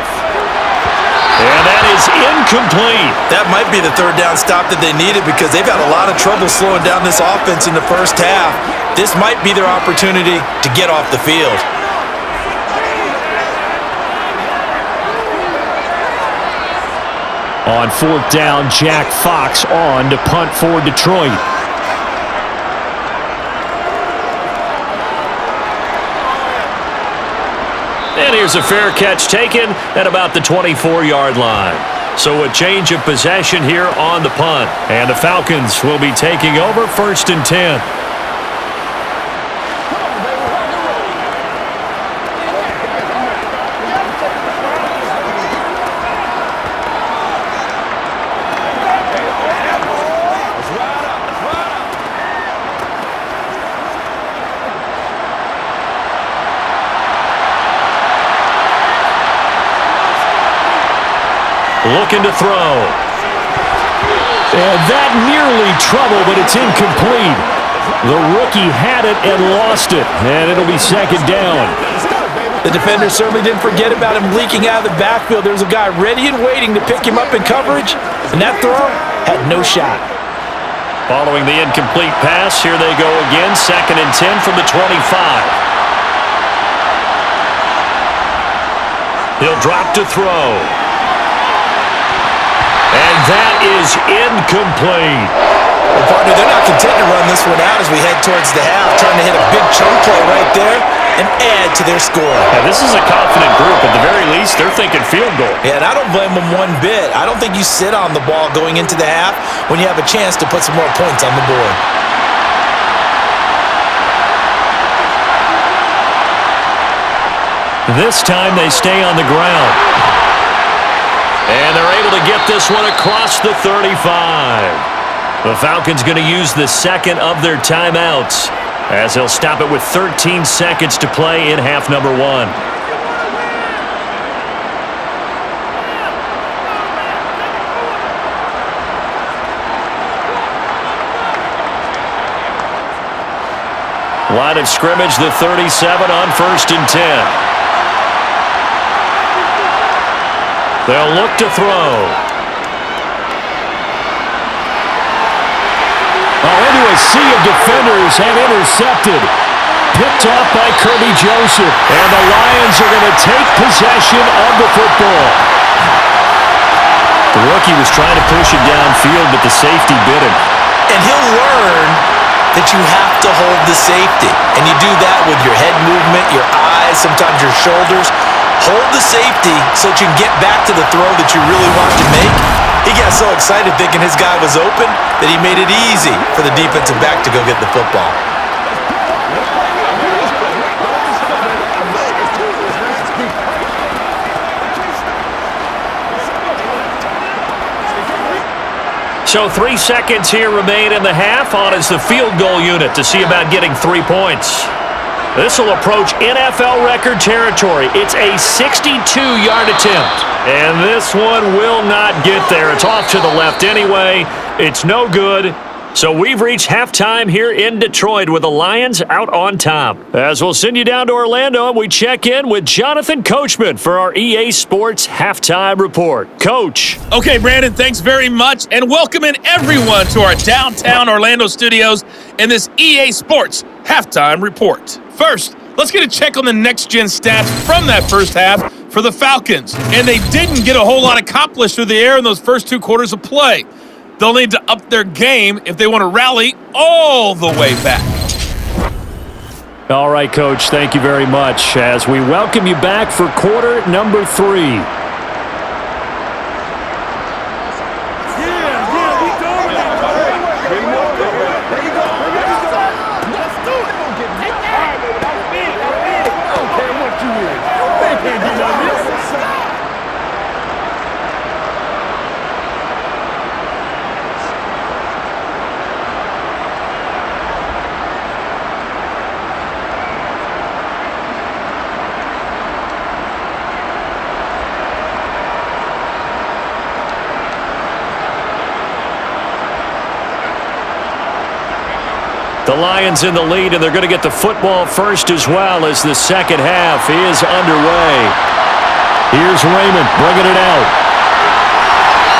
And that is incomplete. That might be the 3rd down stop that they needed because they've had a lot of trouble slowing down this offense in the first half. This might be their opportunity to get off the field. On 4th down, Jack Fox on to punt for Detroit. And here's a fair catch taken at about the 24-yard line. So a change of possession here on the punt. And the Falcons will be taking over 1st and 10. Looking to throw. And that nearly trouble, but it's incomplete. The rookie had it and lost it, and it'll be 2nd down. The defender certainly didn't forget about him leaking out of the backfield. There's a guy ready and waiting to pick him up in coverage, and that throw had no shot. Following the incomplete pass, here they go again, 2nd and 10 from the 25. He'll drop to throw. And that is incomplete. Well, partner, they're not content to run this one out as we head towards the half, trying to hit a big chunk play right there and add to their score. Now, this is a confident group. At the very least, they're thinking field goal. Yeah, and I don't blame them one bit. I don't think you sit on the ball going into the half when you have a chance to put some more points on the board. This time they stay on the ground. And they're able to get this one across the 35. The Falcons going to use the 2nd of their timeouts as he'll stop it with 13 seconds to play in half number 1. Line of scrimmage, the 37 on 1st and 10. They'll look to throw. Into a sea of defenders and intercepted. Picked off by Kirby Joseph. And the Lions are going to take possession of the football. The rookie was trying to push it downfield, but the safety bit him. And he'll learn that you have to hold the safety. And you do that with your head movement, your eyes, sometimes your shoulders. Hold the safety so that you can get back to the throw that you really want to make. He got so excited thinking his guy was open that he made it easy for the defensive back to go get the football. So 3 seconds here remain in the half. On is the field goal unit to see about getting 3 points. This will approach NFL record territory. It's a 62-yard attempt. And this one will not get there. It's off to the left anyway. It's no good. So we've reached halftime here in Detroit with the Lions out on top. As we'll send you down to Orlando, and we check in with Jonathan Coachman for our EA Sports Halftime Report. Coach. Okay, Brandon, thanks very much, and welcoming everyone to our downtown Orlando studios in this EA Sports Halftime Report. First, let's get a check on the next-gen stats from that first half for the Falcons. And they didn't get a whole lot accomplished through the air in those first 2 quarters of play. They'll need to up their game if they want to rally all the way back. All right, Coach, thank you very much as we welcome you back for quarter number 3. The Lions in the lead, and they're going to get the football first as well as the second half is underway. Here's Raymond bringing it out.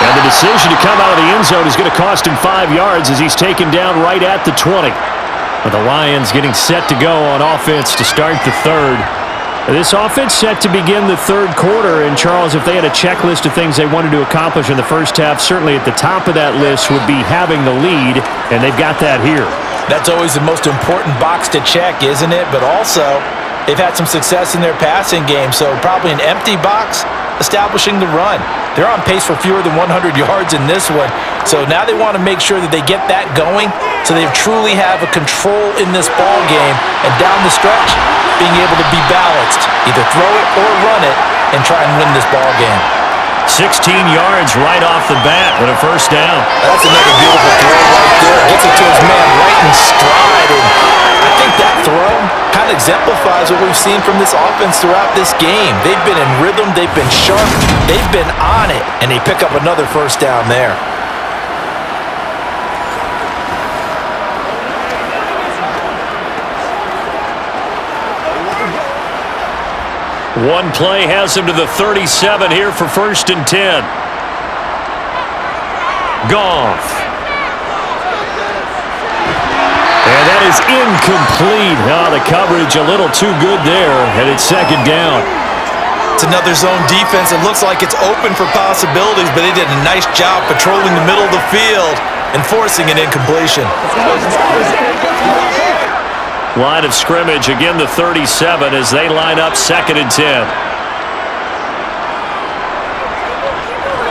And the decision to come out of the end zone is going to cost him 5 yards as he's taken down right at the 20. But the Lions getting set to go on offense to start the third. This offense set to begin the third quarter, and Charles, if they had a checklist of things they wanted to accomplish in the first half, certainly at the top of that list would be having the lead, and they've got that here. That's always the most important box to check, isn't it? But also, they've had some success in their passing game, so probably an empty box establishing the run. They're on pace for fewer than 100 yards in this one, so now they want to make sure that they get that going so they truly have a control in this ball game, and down the stretch, being able to be balanced, either throw it or run it, and try and win this ball game. 16 yards right off the bat and a first down. That's another beautiful throw right there. Gets it to his man right in stride. And I think that throw kind of exemplifies what we've seen from this offense throughout this game. They've been in rhythm. They've been sharp. They've been on it. And they pick up another first down there. One play has him to the 37 here for 1st and 10. Goff. And that is incomplete. Oh, the coverage a little too good there, and it's second down. It's another zone defense. It looks like it's open for possibilities, but they did a nice job patrolling the middle of the field and forcing an incompletion. Line of scrimmage, again the 37 as they line up 2nd and 10.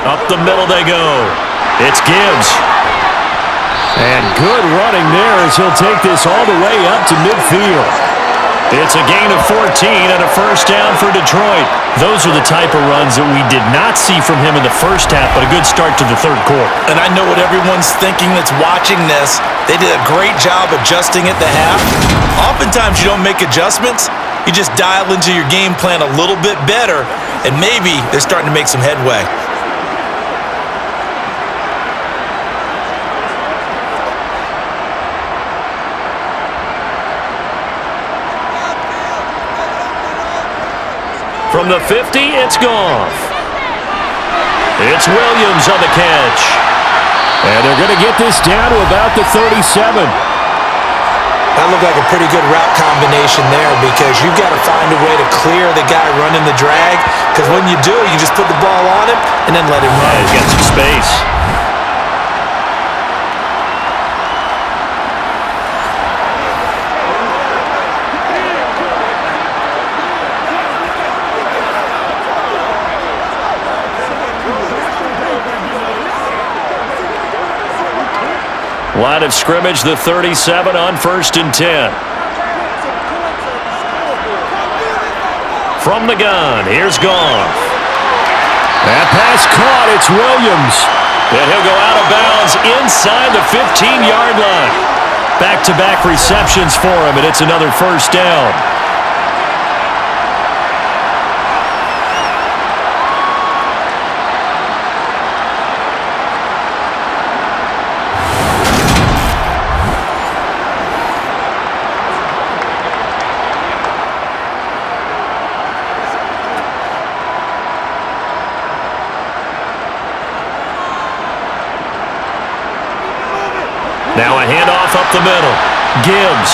Up the middle they go. It's Gibbs. And good running there as he'll take this all the way up to midfield. It's a gain of 14 and a first down for Detroit. Those are the type of runs that we did not see from him in the first half, but a good start to the third quarter. And I know what everyone's thinking that's watching this. They did a great job adjusting at the half. Oftentimes you don't make adjustments. You just dial into your game plan a little bit better, and maybe they're starting to make some headway. From the 50, it's Goff. It's Williams on the catch. And they're going to get this down to about the 37. That looked like a pretty good route combination there because you've got to find a way to clear the guy running the drag, because when you do, you just put the ball on him and then let him run. Yeah, he's got some space. Line of scrimmage, the 37 on 1st and 10. From the gun, here's Goff. That pass caught, it's Williams. And he'll go out of bounds inside the 15-yard line. Back-to-back receptions for him, and it's another first down. Now a handoff up the middle. Gibbs.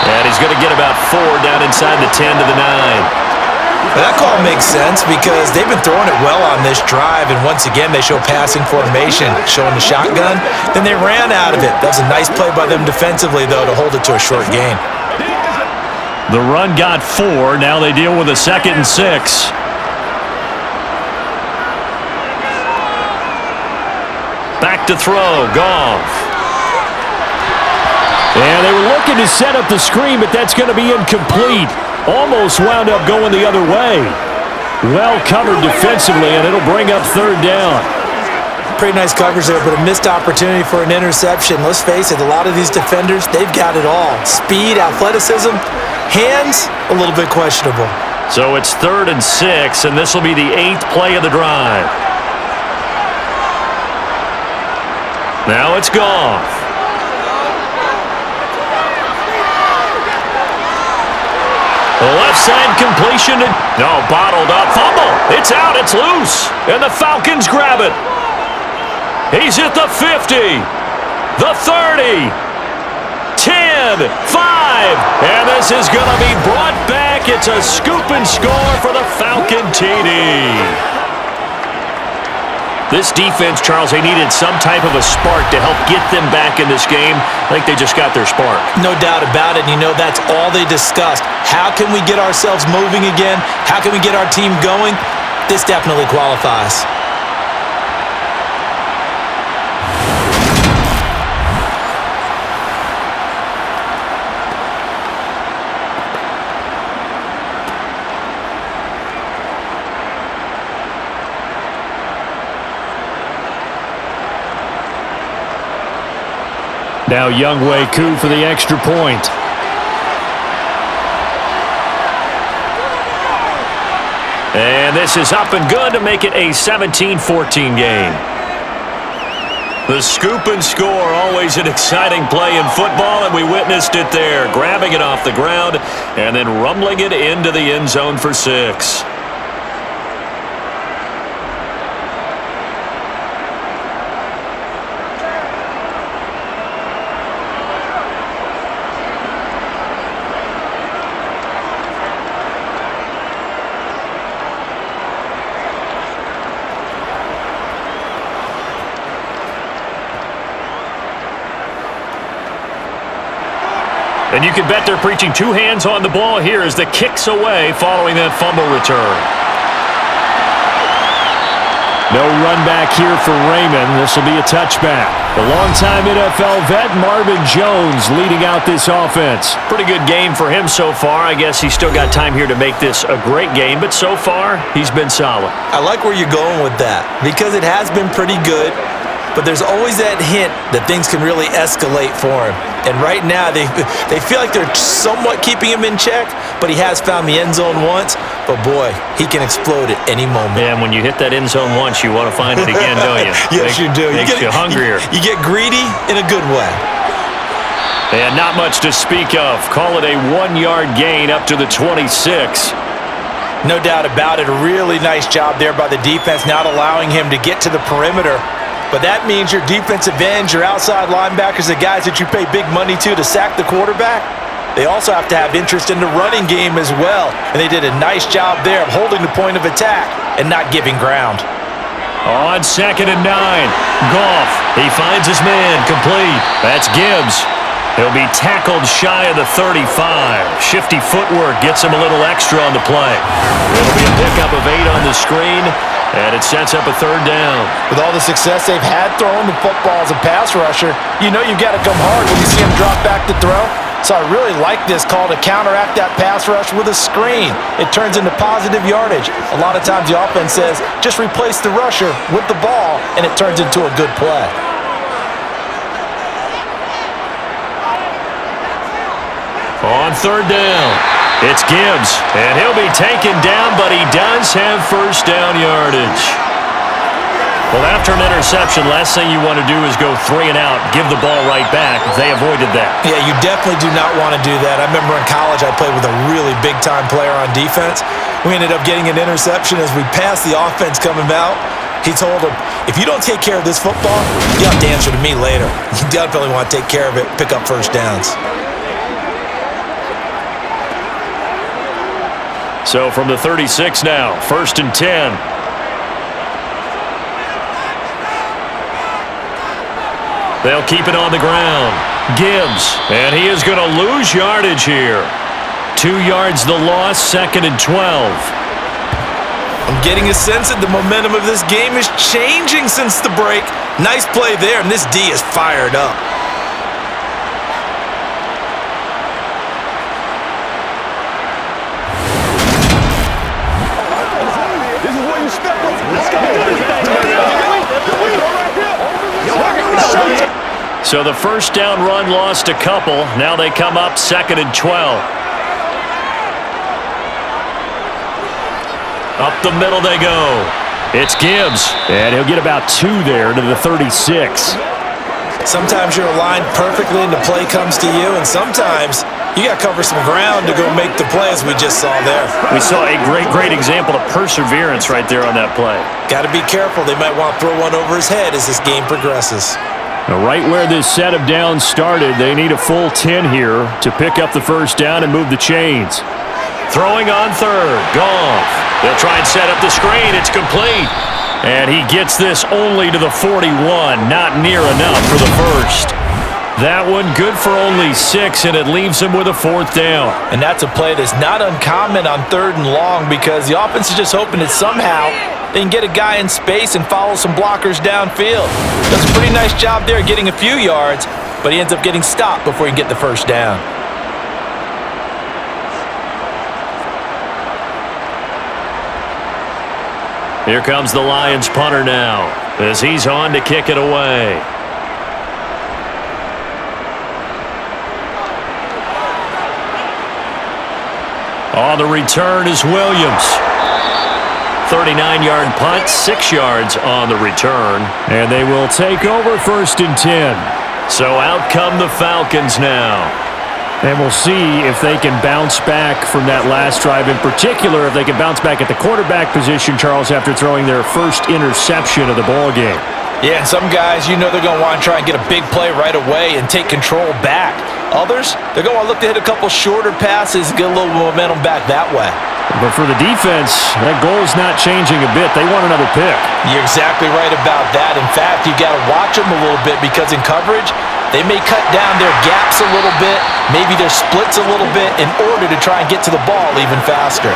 And he's going to get about 4 down inside the 10 to the 9. That call makes sense because they've been throwing it well on this drive, and once again they show passing formation, showing the shotgun. Then they ran out of it. That was a nice play by them defensively, though, to hold it to a short gain. The run got 4. Now they deal with a 2nd and 6. Back to throw. Goff. And they were looking to set up the screen, but that's going to be incomplete. Almost wound up going the other way. Well covered defensively, and it'll bring up 3rd down. Pretty nice coverage there, but a missed opportunity for an interception. Let's face it, a lot of these defenders, they've got it all. Speed, athleticism, hands, a little bit questionable. So it's 3rd and 6, and this will be the 8th play of the drive. Now it's Goff. Left side completion. No, bottled up. Fumble. It's out. It's loose. And the Falcons grab it. He's at the 50. The 30. 10. 5. And this is going to be brought back. It's a scoop and score for the Falcon TD. This defense, Charles, they needed some type of a spark to help get them back in this game. I think they just got their spark. No doubt about it. You know, that's all they discussed. How can we get ourselves moving again? How can we get our team going? This definitely qualifies. Now Younghoe Koo for the extra point. And this is up and good to make it a 17-14 game. The scoop and score, always an exciting play in football, and we witnessed it there. Grabbing it off the ground and then rumbling it into the end zone for 6. And you can bet they're preaching 2 hands on the ball here as the kick's away following that fumble return. No run back here for Raymond. This will be a touchback. The longtime NFL vet Marvin Jones leading out this offense. Pretty good game for him so far. I guess he's still got time here to make this a great game, but so far, he's been solid. I like where you're going with that because it has been pretty good, but there's always that hint that things can really escalate for him. And right now, they feel like they're somewhat keeping him in check, but he has found the end zone once. But boy, he can explode at any moment. Yeah, and when you hit that end zone once, you want to find it again, don't you? Yes, you do. Makes you hungrier. You get greedy in a good way. And not much to speak of. Call it a 1-yard gain up to the 26. No doubt about it. A really nice job there by the defense, not allowing him to get to the perimeter. But that means your defensive ends, your outside linebackers, the guys that you pay big money to sack the quarterback, they also have to have interest in the running game as well. And they did a nice job there of holding the point of attack and not giving ground. On 2nd and 9, Goff. He finds his man complete. That's Gibbs. He'll be tackled shy of the 35. Shifty footwork gets him a little extra on the play. It'll be a pickup of 8 on the screen, and it sets up a 3rd down. With all the success they've had throwing the football as a pass rusher, you know you've got to come hard when you see him drop back to throw. So I really like this call to counteract that pass rush with a screen. It turns into positive yardage. A lot of times the offense says, just replace the rusher with the ball, and it turns into a good play. On 3rd down, it's Gibbs, and he'll be taken down, but he does have 1st down yardage. Well, after an interception, last thing you want to do is go 3 and out, give the ball right back. They avoided that. Yeah, you definitely do not want to do that. I remember in college I played with a really big-time player on defense. We ended up getting an interception as we passed the offense coming out. He told him, if you don't take care of this football, you have to answer to me later. You definitely want to take care of it, pick up 1st downs. So from the 36 now, 1st and 10. They'll keep it on the ground. Gibbs, and he is going to lose yardage here. 2 yards the loss, 2nd and 12. I'm getting a sense that the momentum of this game is changing since the break. Nice play there, and this D is fired up. So the 1st down run lost a couple. Now they come up 2nd and 12. Up the middle they go. It's Gibbs, and he'll get about 2 there to the 36. Sometimes you're aligned perfectly and the play comes to you, and sometimes you got to cover some ground to go make the play, as we just saw there. We saw a great example of perseverance right there on that play. Got to be careful. They might want to throw one over his head as this game progresses. Now, right where this set of downs started, they need a full 10 here to pick up the 1st down and move the chains. Throwing on 3rd, Goff. They'll try and set up the screen. It's complete. And he gets this only to the 41, not near enough for the 1st. That one good for only 6, and it leaves him with a 4th down. And that's a play that's not uncommon on 3rd and long because the offense is just hoping that somehow they can get a guy in space and follow some blockers downfield. Does a pretty nice job there getting a few yards, but he ends up getting stopped before he can get the 1st down. Here comes the Lions punter now as he's on to kick it away. On the return is Williams. 39-yard punt, 6 yards on the return. And they will take over 1st and 10. So out come the Falcons now. And we'll see if they can bounce back from that last drive. In particular, if they can bounce back at the quarterback position, Charles, after throwing their 1st interception of the ball game. Yeah, and some guys, you know they're going to want to try and get a big play right away and take control back. Others, they're going to look to hit a couple shorter passes and get a little momentum back that way. But for the defense, that goal is not changing a bit. They want another pick. You're exactly right about that. In fact, you got to watch them a little bit because in coverage, they may cut down their gaps a little bit, maybe their splits a little bit in order to try and get to the ball even faster.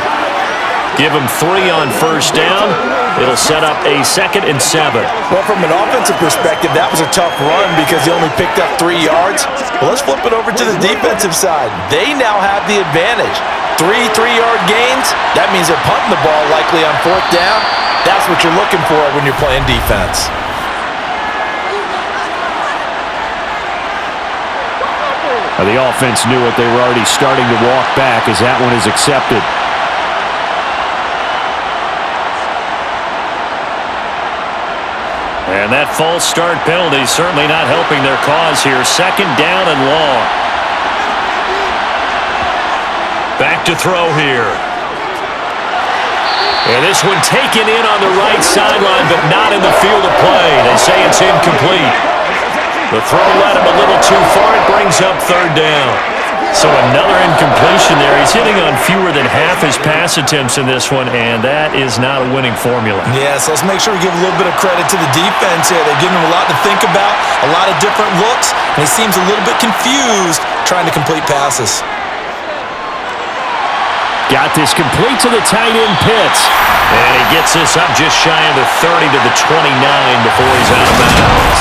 Give him 3 on first down. It'll set up a 2nd and 7. Well, from an offensive perspective, that was a tough run because he only picked up 3 yards. Well, let's flip it over to the defensive side. They now have the advantage. 3 3-yard gains, that means they're punting the ball likely on 4th down. That's what you're looking for when you're playing defense. The offense knew it. They were already starting to walk back as that one is accepted. And that false start penalty certainly not helping their cause here. 2nd down and long. Back to throw here. And this one taken in on the right sideline, but not in the field of play. They say it's incomplete. The throw led him a little too far. It brings up 3rd down. So another incompletion there. He's hitting on fewer than half his pass attempts in this one, and that is not a winning formula. Yeah, so let's make sure we give a little bit of credit to the defense here. They're giving him a lot to think about, a lot of different looks, and he seems a little bit confused trying to complete passes. Got this complete to the tight end Pitts. And he gets this up just shy of the 30 to the 29 before he's out of bounds.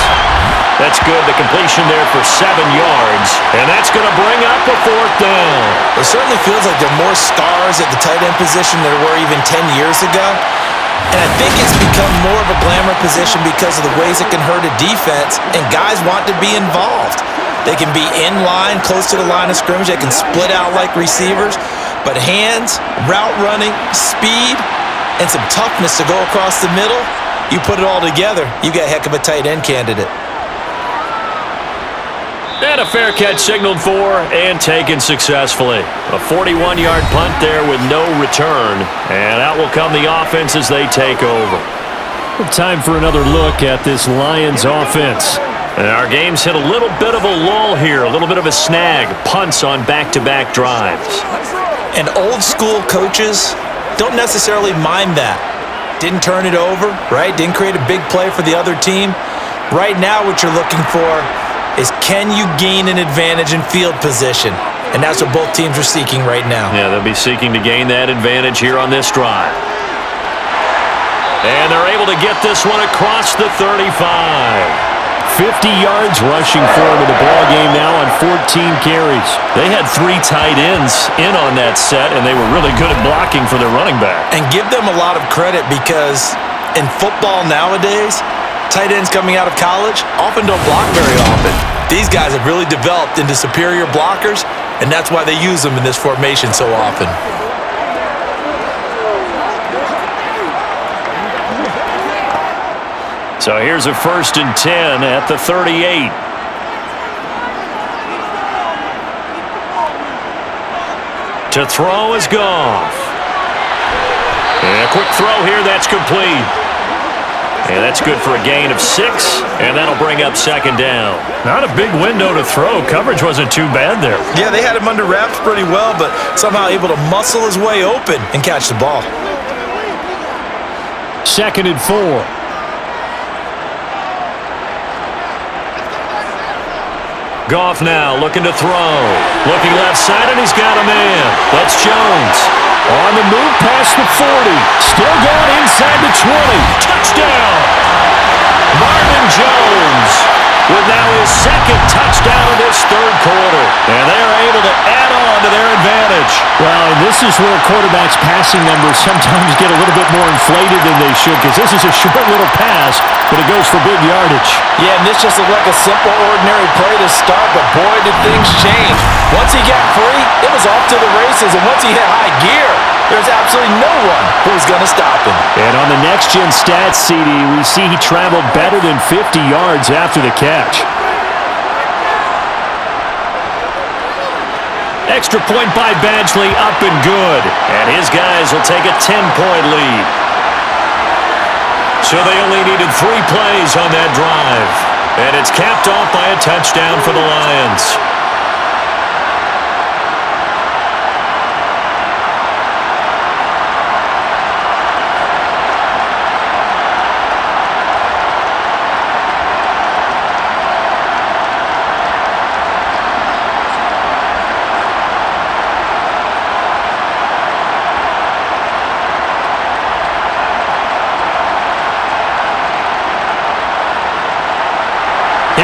That's good. The completion there for 7 yards. And that's going to bring up a 4th down. It certainly feels like there are more stars at the tight end position than there were even 10 years ago. And I think it's become more of a glamour position because of the ways it can hurt a defense, and guys want to be involved. They can be in line, close to the line of scrimmage. They can split out like receivers. But hands, route running, speed, and some toughness to go across the middle, you put it all together, you got a heck of a tight end candidate. And a fair catch signaled for and taken successfully. A 41-yard punt there with no return. And out will come the offense as they take over. Time for another look at this Lions offense. And our game's hit a little bit of a lull here, a little bit of a snag. Punts on back-to-back drives. And old-school coaches don't necessarily mind that. Didn't turn it over, right? Didn't create a big play for the other team. Right now what you're looking for is, can you gain an advantage in field position? And that's what both teams are seeking right now. Yeah, they'll be seeking to gain that advantage here on this drive. And they're able to get this one across the 35. 50 yards rushing for him in the ball game now on 14 carries. They had 3 tight ends in on that set, and they were really good at blocking for their running back. And give them a lot of credit because in football nowadays, tight ends coming out of college often don't block very often. These guys have really developed into superior blockers, and that's why they use them in this formation so often. So here's a 1st and 10 at the 38. To throw is Goff. And a quick throw here, that's complete. And that's good for a gain of 6, and that'll bring up 2nd down. Not a big window to throw. Coverage wasn't too bad there. Yeah, they had him under wraps pretty well, but somehow able to muscle his way open and catch the ball. 2nd and 4. Goff now looking to throw. Looking left side, and he's got a man. That's Jones. On the move past the 40. Still going inside the 20. Touchdown! Marvin Jones with now his 2nd touchdown of this 3rd quarter. And they are able to add on to their advantage. Well, and this is where quarterbacks' passing numbers sometimes get a little bit more inflated than they should, because this is a short little pass, but it goes for big yardage. Yeah, and this just looked like a simple, ordinary play to start, but boy, did things change. Once he got free, it was off to the races, and once he hit high gear, there's absolutely no one who's going to stop him. And on the next-gen stats, CD, we see he traveled better than 50 yards after the catch. Extra point by Badgley, up and good. And his guys will take a 10-point lead. So they only needed 3 plays on that drive. And it's capped off by a touchdown for the Lions.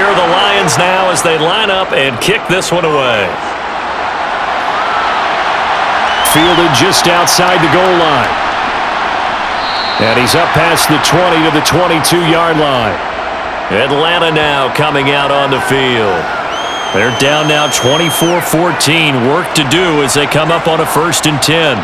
are the Lions now as they line up and kick this one away. Fielded just outside the goal line. And he's up past the 20 to the 22-yard line. Atlanta now coming out on the field. They're down now 24-14. Work to do as they come up on a 1st and 10.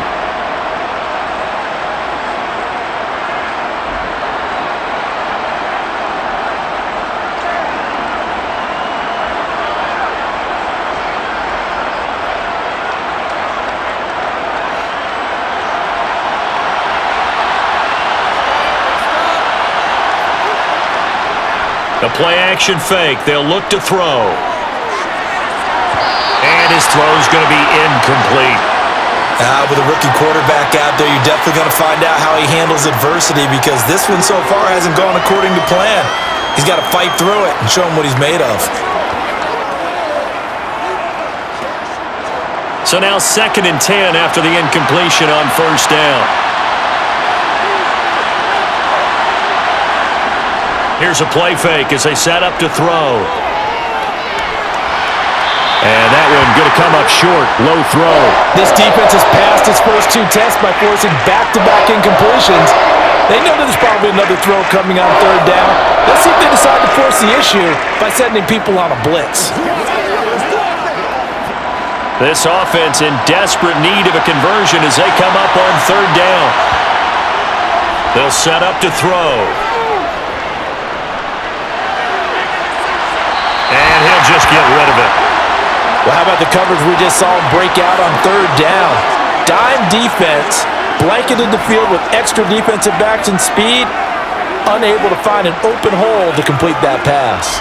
The play-action fake. They'll look to throw. And his throw's going to be incomplete. With a rookie quarterback out there, you're definitely going to find out how he handles adversity because this one so far hasn't gone according to plan. He's got to fight through it and show him what he's made of. So now 2nd and 10 after the incompletion on 1st down. Here's a play fake as they set up to throw. And that one going to come up short. Low throw. This defense has passed its first 2 tests by forcing back-to-back incompletions. They know that there's probably another throw coming on 3rd down. Let's see if they decide to force the issue by sending people on a blitz. This offense in desperate need of a conversion as they come up on 3rd down. They'll set up to throw. And he'll just get rid of it. Well, how about the coverage we just saw break out on 3rd down? Dime defense, blanketed the field with extra defensive backs and speed, unable to find an open hole to complete that pass.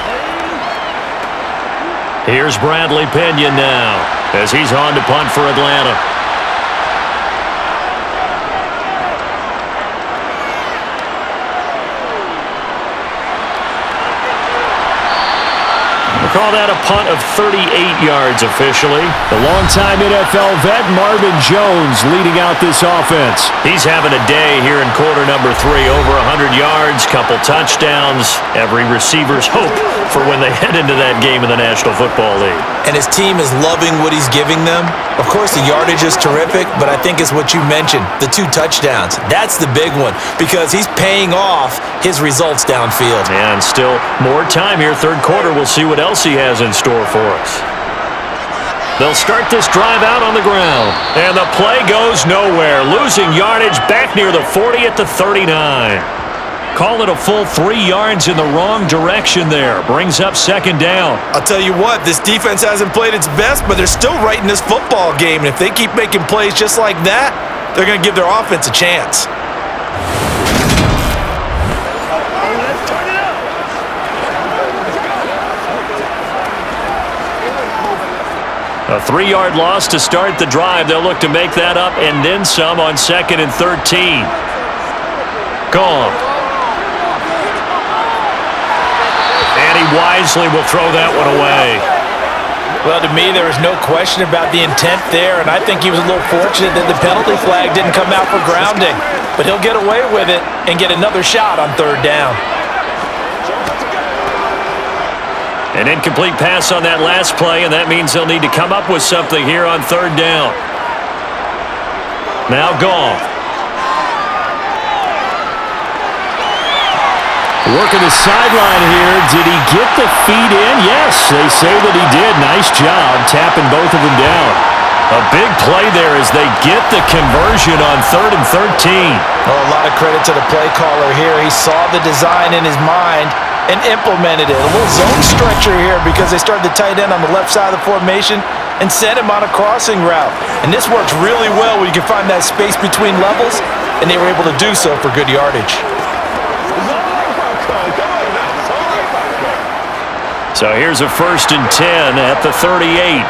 Here's Bradley Pena now as he's on to punt for Atlanta. Call that a punt of 38 yards officially. The longtime NFL vet Marvin Jones leading out this offense. He's having a day here in quarter number 3. Over 100 yards, couple touchdowns. Every receiver's hope for when they head into that game in the National Football League. And his team is loving what he's giving them. Of course, the yardage is terrific, but I think it's what you mentioned, the 2 touchdowns. That's the big one because he's paying off his results downfield. And still more time here, 3rd quarter. We'll see what else he has in store for us. They'll start this drive out on the ground. And the play goes nowhere. Losing yardage back near the 40 at the 39. Call it a full 3 yards in the wrong direction there. Brings up 2nd down. I'll tell you what, this defense hasn't played its best, but they're still right in this football game. And if they keep making plays just like that, they're going to give their offense a chance. A 3-yard loss to start the drive. They'll look to make that up and then some on 2nd and 13. Gone. And he wisely will throw that one away. Well, to me, there was no question about the intent there, and I think he was a little fortunate that the penalty flag didn't come out for grounding. But he'll get away with it and get another shot on 3rd down. An incomplete pass on that last play, and that means they'll need to come up with something here on 3rd down. Now Goff. Working the sideline here. Did he get the feet in? Yes, they say that he did. Nice job tapping both of them down. A big play there as they get the conversion on 3rd and 13. Well, a lot of credit to the play caller here. He saw the design in his mind and implemented it. A little zone stretcher here because they started the tight end on the left side of the formation and sent him on a crossing route. And this works really well when you can find that space between levels, and they were able to do so for good yardage. So here's a 1st and 10 at the 38.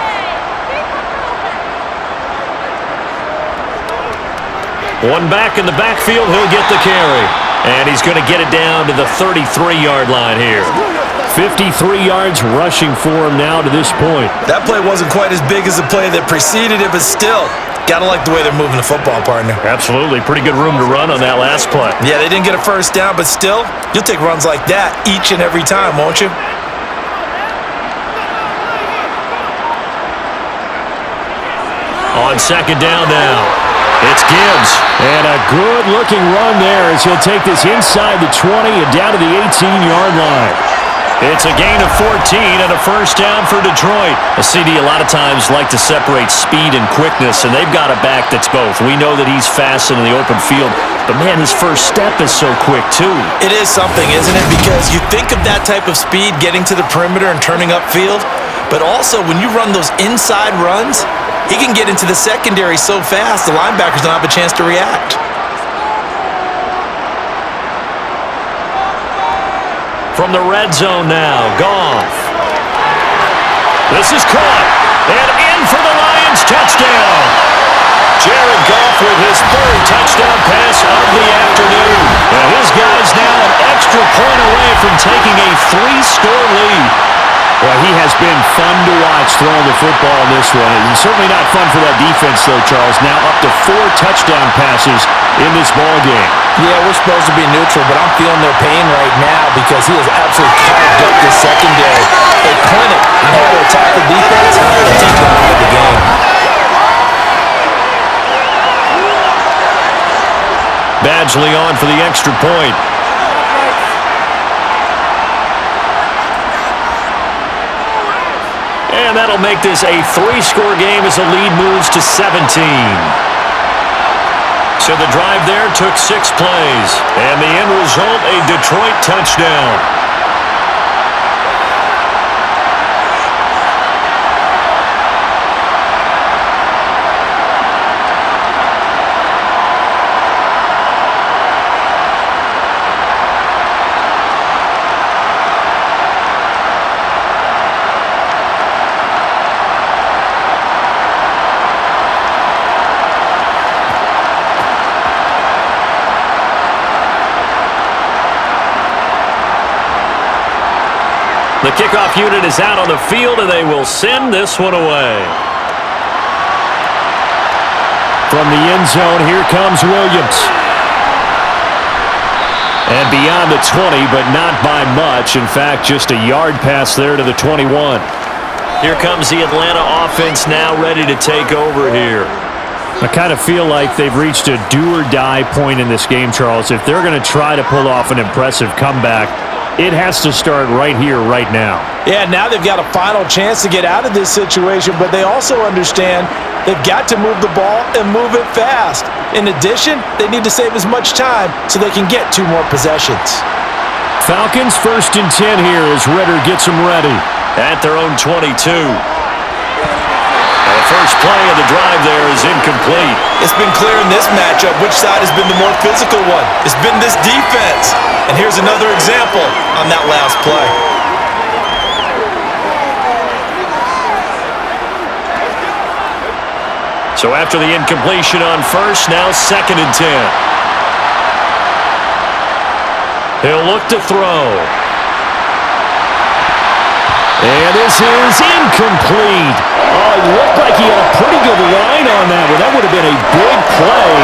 One back in the backfield, he'll get the carry. And he's going to get it down to the 33-yard line here. 53 yards rushing for him now to this point. That play wasn't quite as big as the play that preceded it, but still, got to like the way they're moving the football, partner. Absolutely. Pretty good room to run on that last play. Yeah, they didn't get a 1st down, but still, you'll take runs like that each and every time, won't you? On second down now, it's Gibbs. And a good-looking run there as he'll take this inside the 20 and down to the 18-yard line. It's a gain of 14 and a first down for Detroit. A CD a lot of times like to separate speed and quickness, and they've got a back that's both. We know that he's fast in the open field, but man, his first step is so quick too. It is something, isn't it? Because you think of that type of speed getting to the perimeter and turning upfield, but also when you run those inside runs, he can get into the secondary so fast the linebackers don't have a chance to react. From the red zone now, Goff. This is caught, and in for the Lions touchdown. Jared Goff with his third touchdown pass of the afternoon. And his guy's now an extra point away from taking a 3-score lead. Well, he has been fun to watch throwing the football in this one. It's certainly not fun for that defense, though, Charles. Now up to 4 touchdown passes in this ball game. Yeah, we're supposed to be neutral, but I'm feeling their pain right now because he has absolutely carved up this secondary. A clinic on how to attack the defense and take them out of the game. Badgley on for the extra point. And that'll make this a 3-score game as the lead moves to 17. So the drive there took 6 plays. And the end result, a Detroit touchdown. The kickoff unit is out on the field, and they will send this one away. From the end zone, here comes Williams. And beyond the 20, but not by much. In fact, just a yard pass there to the 21. Here comes the Atlanta offense now ready to take over here. I kind of feel like they've reached a do-or-die point in this game, Charles. If they're going to try to pull off an impressive comeback, it has to start right here, right now. Yeah, now they've got a final chance to get out of this situation, but they also understand they've got to move the ball and move it fast. In addition, they need to save as much time so they can get 2 more possessions. Falcons 1st and 10 here as Ritter gets them ready. At their own 22. The first play of the drive there is incomplete. It's been clear in this matchup which side has been the more physical one. It's been this defense. And here's another example on that last play. So after the incompletion on first, now 2nd and 10. He'll look to throw. And this is incomplete. Oh, it looked like he had a pretty good line on that one. That would have been a big play,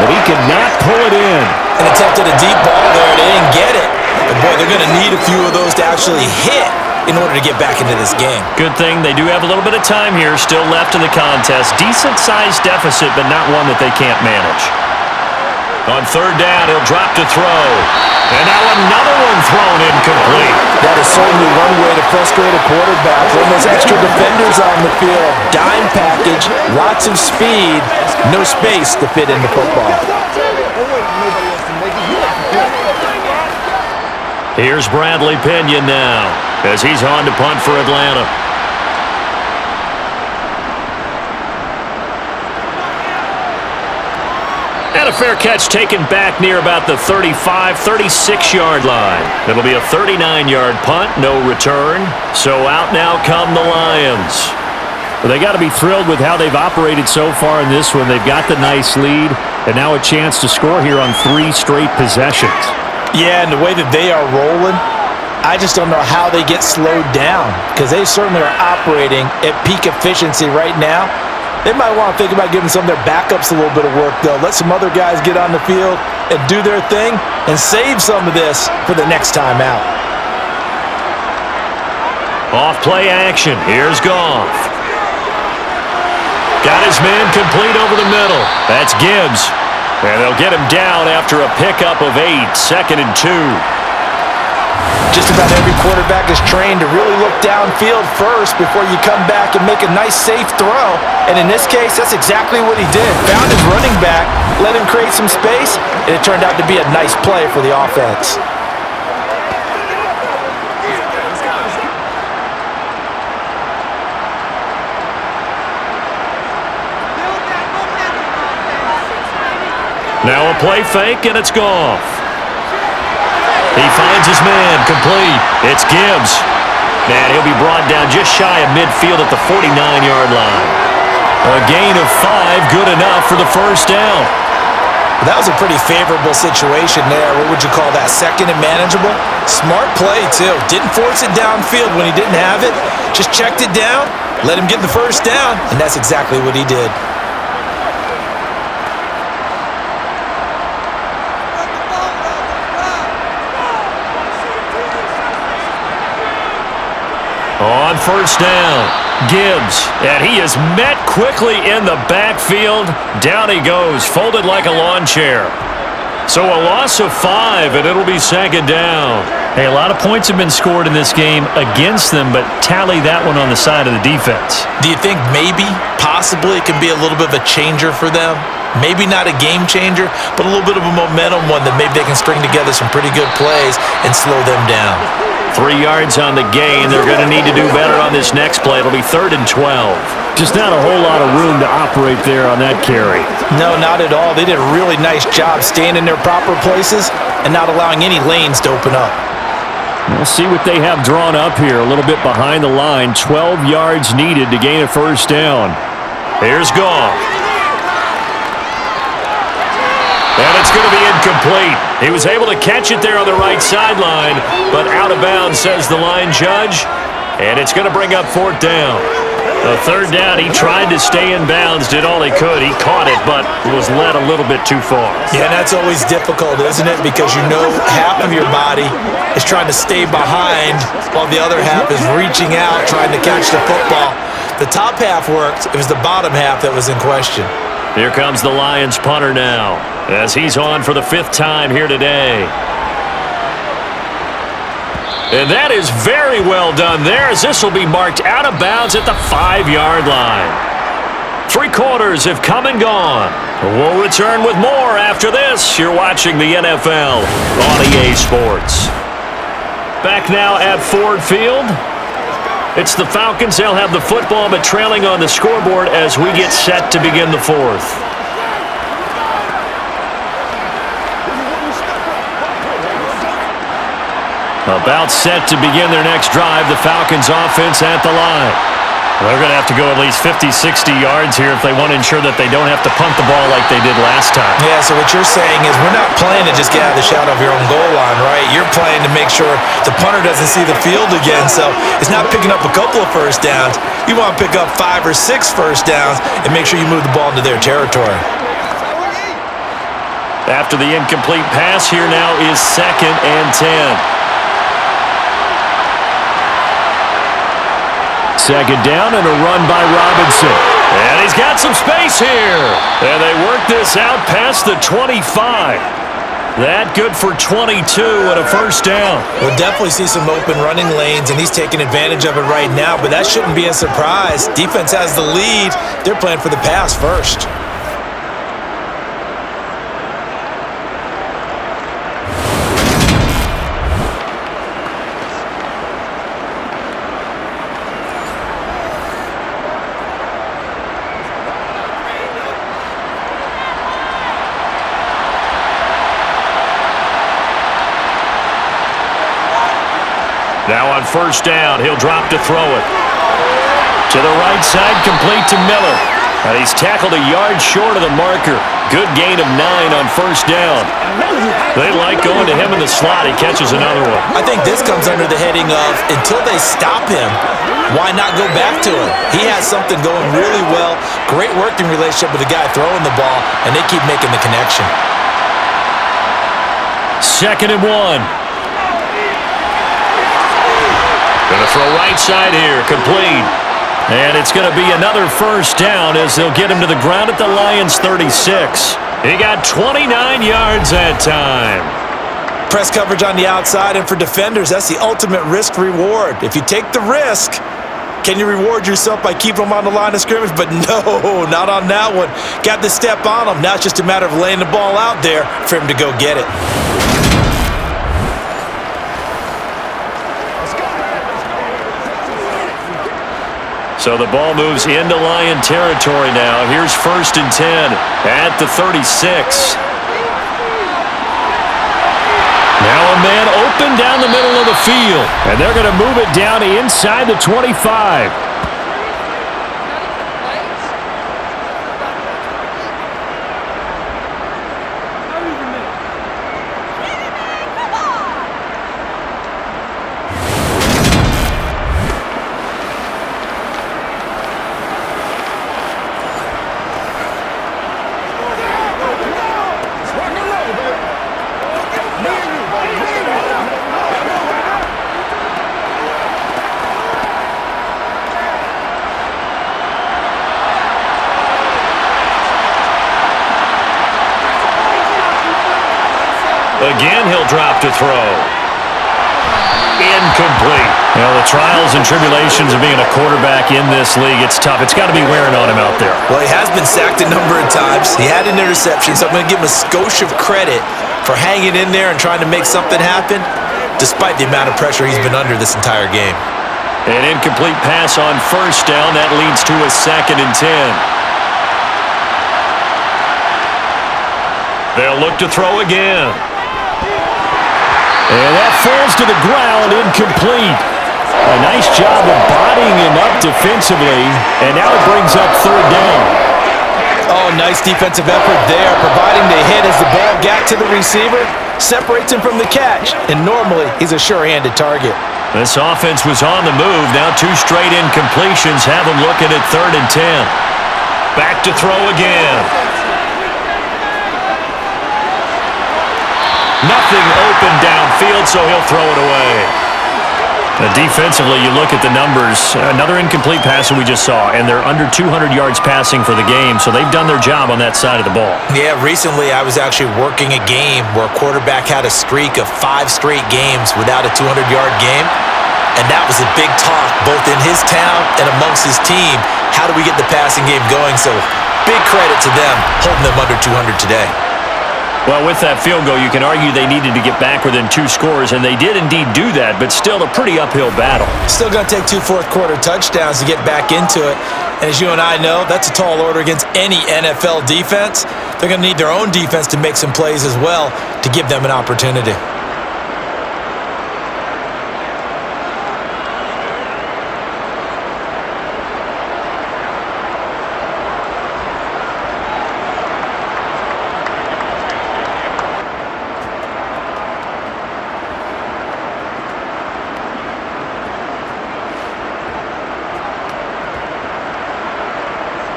but he could not pull it in. And attempted a deep ball there. They didn't get it. But boy, they're going to need a few of those to actually hit in order to get back into this game. Good thing they do have a little bit of time here still left in the contest. Decent-sized deficit, but not one that they can't manage. On 3rd down, he'll drop to throw. And now another one thrown incomplete. That is certainly one way to frustrate a quarterback. When those extra defenders on the field, dime package, lots of speed, no space to fit into football. Here's Bradley Pinion now as he's on to punt for Atlanta. And a fair catch taken back near about the 35, 36-yard line. It'll be a 39-yard punt, no return. So out now come the Lions. Well, they got to be thrilled with how they've operated so far in this one. They've got the nice lead, and now a chance to score here on 3 straight possessions. Yeah, and the way that they are rolling, I just don't know how they get slowed down because they certainly are operating at peak efficiency right now. They might want to think about giving some of their backups a little bit of work, though. Let some other guys get on the field and do their thing and save some of this for the next time out. Off play action. Here's Goff. Got his man complete over the middle. That's Gibbs. And they'll get him down after a pickup of 8, 2nd and 2. Just about every quarterback is trained to really look downfield first before you come back and make a nice, safe throw. And in this case, that's exactly what he did. Found his running back, let him create some space, and it turned out to be a nice play for the offense. Now a play fake, and it's Goff. He finds his man, complete. It's Gibbs. And he'll be brought down just shy of midfield at the 49-yard line. A gain of 5, good enough for the first down. That was a pretty favorable situation there. What would you call that? Second and manageable? Smart play, too. Didn't force it downfield when he didn't have it. Just checked it down, let him get the first down, and that's exactly what he did. On first down, Gibbs, and he is met quickly in the backfield. Down he goes, folded like a lawn chair. So a loss of 5, and it'll be 2nd down. Hey, a lot of points have been scored in this game against them, but tally that one on the side of the defense. Do you think maybe, possibly, it can be a little bit of a changer for them? Maybe not a game changer, but a little bit of a momentum one that maybe they can string together some pretty good plays and slow them down. 3 yards on the gain. They're going to need to do better on this next play. It'll be 3rd and 12. Just not a whole lot of room to operate there on that carry. No, not at all. They did a really nice job staying in their proper places and not allowing any lanes to open up. We'll see what they have drawn up here. A little bit behind the line. 12 yards needed to gain a first down. Here's Goff. And it's going to be incomplete. He was able to catch it there on the right sideline, but out of bounds, says the line judge. And it's going to bring up 4th down. A 3rd down, he tried to stay in bounds, did all he could. He caught it, but was led a little bit too far. Yeah, and that's always difficult, isn't it? Because you know half of your body is trying to stay behind while the other half is reaching out, trying to catch the football. The top half worked. It was the bottom half that was in question. Here comes the Lions punter now, as he's on for the 5th time here today. And that is very well done there, as this will be marked out of bounds at the 5-yard line. 3 quarters have come and gone. We'll return with more after this. You're watching the NFL on EA Sports. Back now at Ford Field. It's the Falcons. They'll have the football, but trailing on the scoreboard as we get set to begin the 4th. About set to begin their next drive, the Falcons offense at the line. They're going to have to go at least 50, 60 yards here if they want to ensure that they don't have to punt the ball like they did last time. Yeah, so what you're saying is we're not playing to just get out of the shadow of your own goal line, right? You're playing to make sure the punter doesn't see the field again, so it's not picking up a couple of first downs. You want to pick up 5 or 6 first downs and make sure you move the ball into their territory. After the incomplete pass, here now is 2nd and 10. 2nd down and a run by Robinson. And he's got some space here. And they work this out past the 25. That good for 22 and a first down. We'll definitely see some open running lanes, and he's taking advantage of it right now, but that shouldn't be a surprise. Defense has the lead. They're playing for the pass first. Now on first down, he'll drop to throw it. To the right side, complete to Miller. And he's tackled a yard short of the marker. Good gain of 9 on first down. They like going to him in the slot. He catches another one. I think this comes under the heading of until they stop him, why not go back to him? He has something going really well. Great working relationship with the guy throwing the ball, and they keep making the connection. 2nd and 1. Going to throw right side here, complete. And it's going to be another first down as they'll get him to the ground at the Lions' 36. He got 29 yards that time. Press coverage on the outside, and for defenders, that's the ultimate risk-reward. If you take the risk, can you reward yourself by keeping them on the line of scrimmage? But no, not on that one. Got to step on them. Now it's just a matter of laying the ball out there for him to go get it. So the ball moves into Lion territory now. Here's 1st and 10 at the 36. Now a man open down the middle of the field, and they're going to move it down inside the 25. Again, he'll drop to throw. Incomplete. You know, the trials and tribulations of being a quarterback in this league, it's tough. It's got to be wearing on him out there. Well, he has been sacked a number of times. He had an interception, so I'm going to give him a skosh of credit for hanging in there and trying to make something happen, despite the amount of pressure he's been under this entire game. An incomplete pass on 1st down. That leads to a 2nd and 10. They'll look to throw again. And that falls to the ground, incomplete. A nice job of bodying him up defensively, and now it brings up 3rd down. Oh, nice defensive effort there, providing the hit as the ball got to the receiver, separates him from the catch, and normally he's a sure-handed target. This offense was on the move. Now 2 straight incompletions have him looking at 3rd and 10. Back to throw again. Nothing open downfield, so he'll throw it away. Defensively, you look at the numbers. Another incomplete pass that we just saw, and they're under 200 yards passing for the game, so they've done their job on that side of the ball. Yeah, recently I was actually working a game where a quarterback had a streak of 5 straight games without a 200-yard game, and that was a big talk both in his town and amongst his team. How do we get the passing game going? So big credit to them holding them under 200 today. Well, with that field goal, you can argue they needed to get back within 2 scores, and they did indeed do that, but still a pretty uphill battle. Still going to take 2 fourth-quarter touchdowns to get back into it. And as you and I know, that's a tall order against any NFL defense. They're going to need their own defense to make some plays as well to give them an opportunity.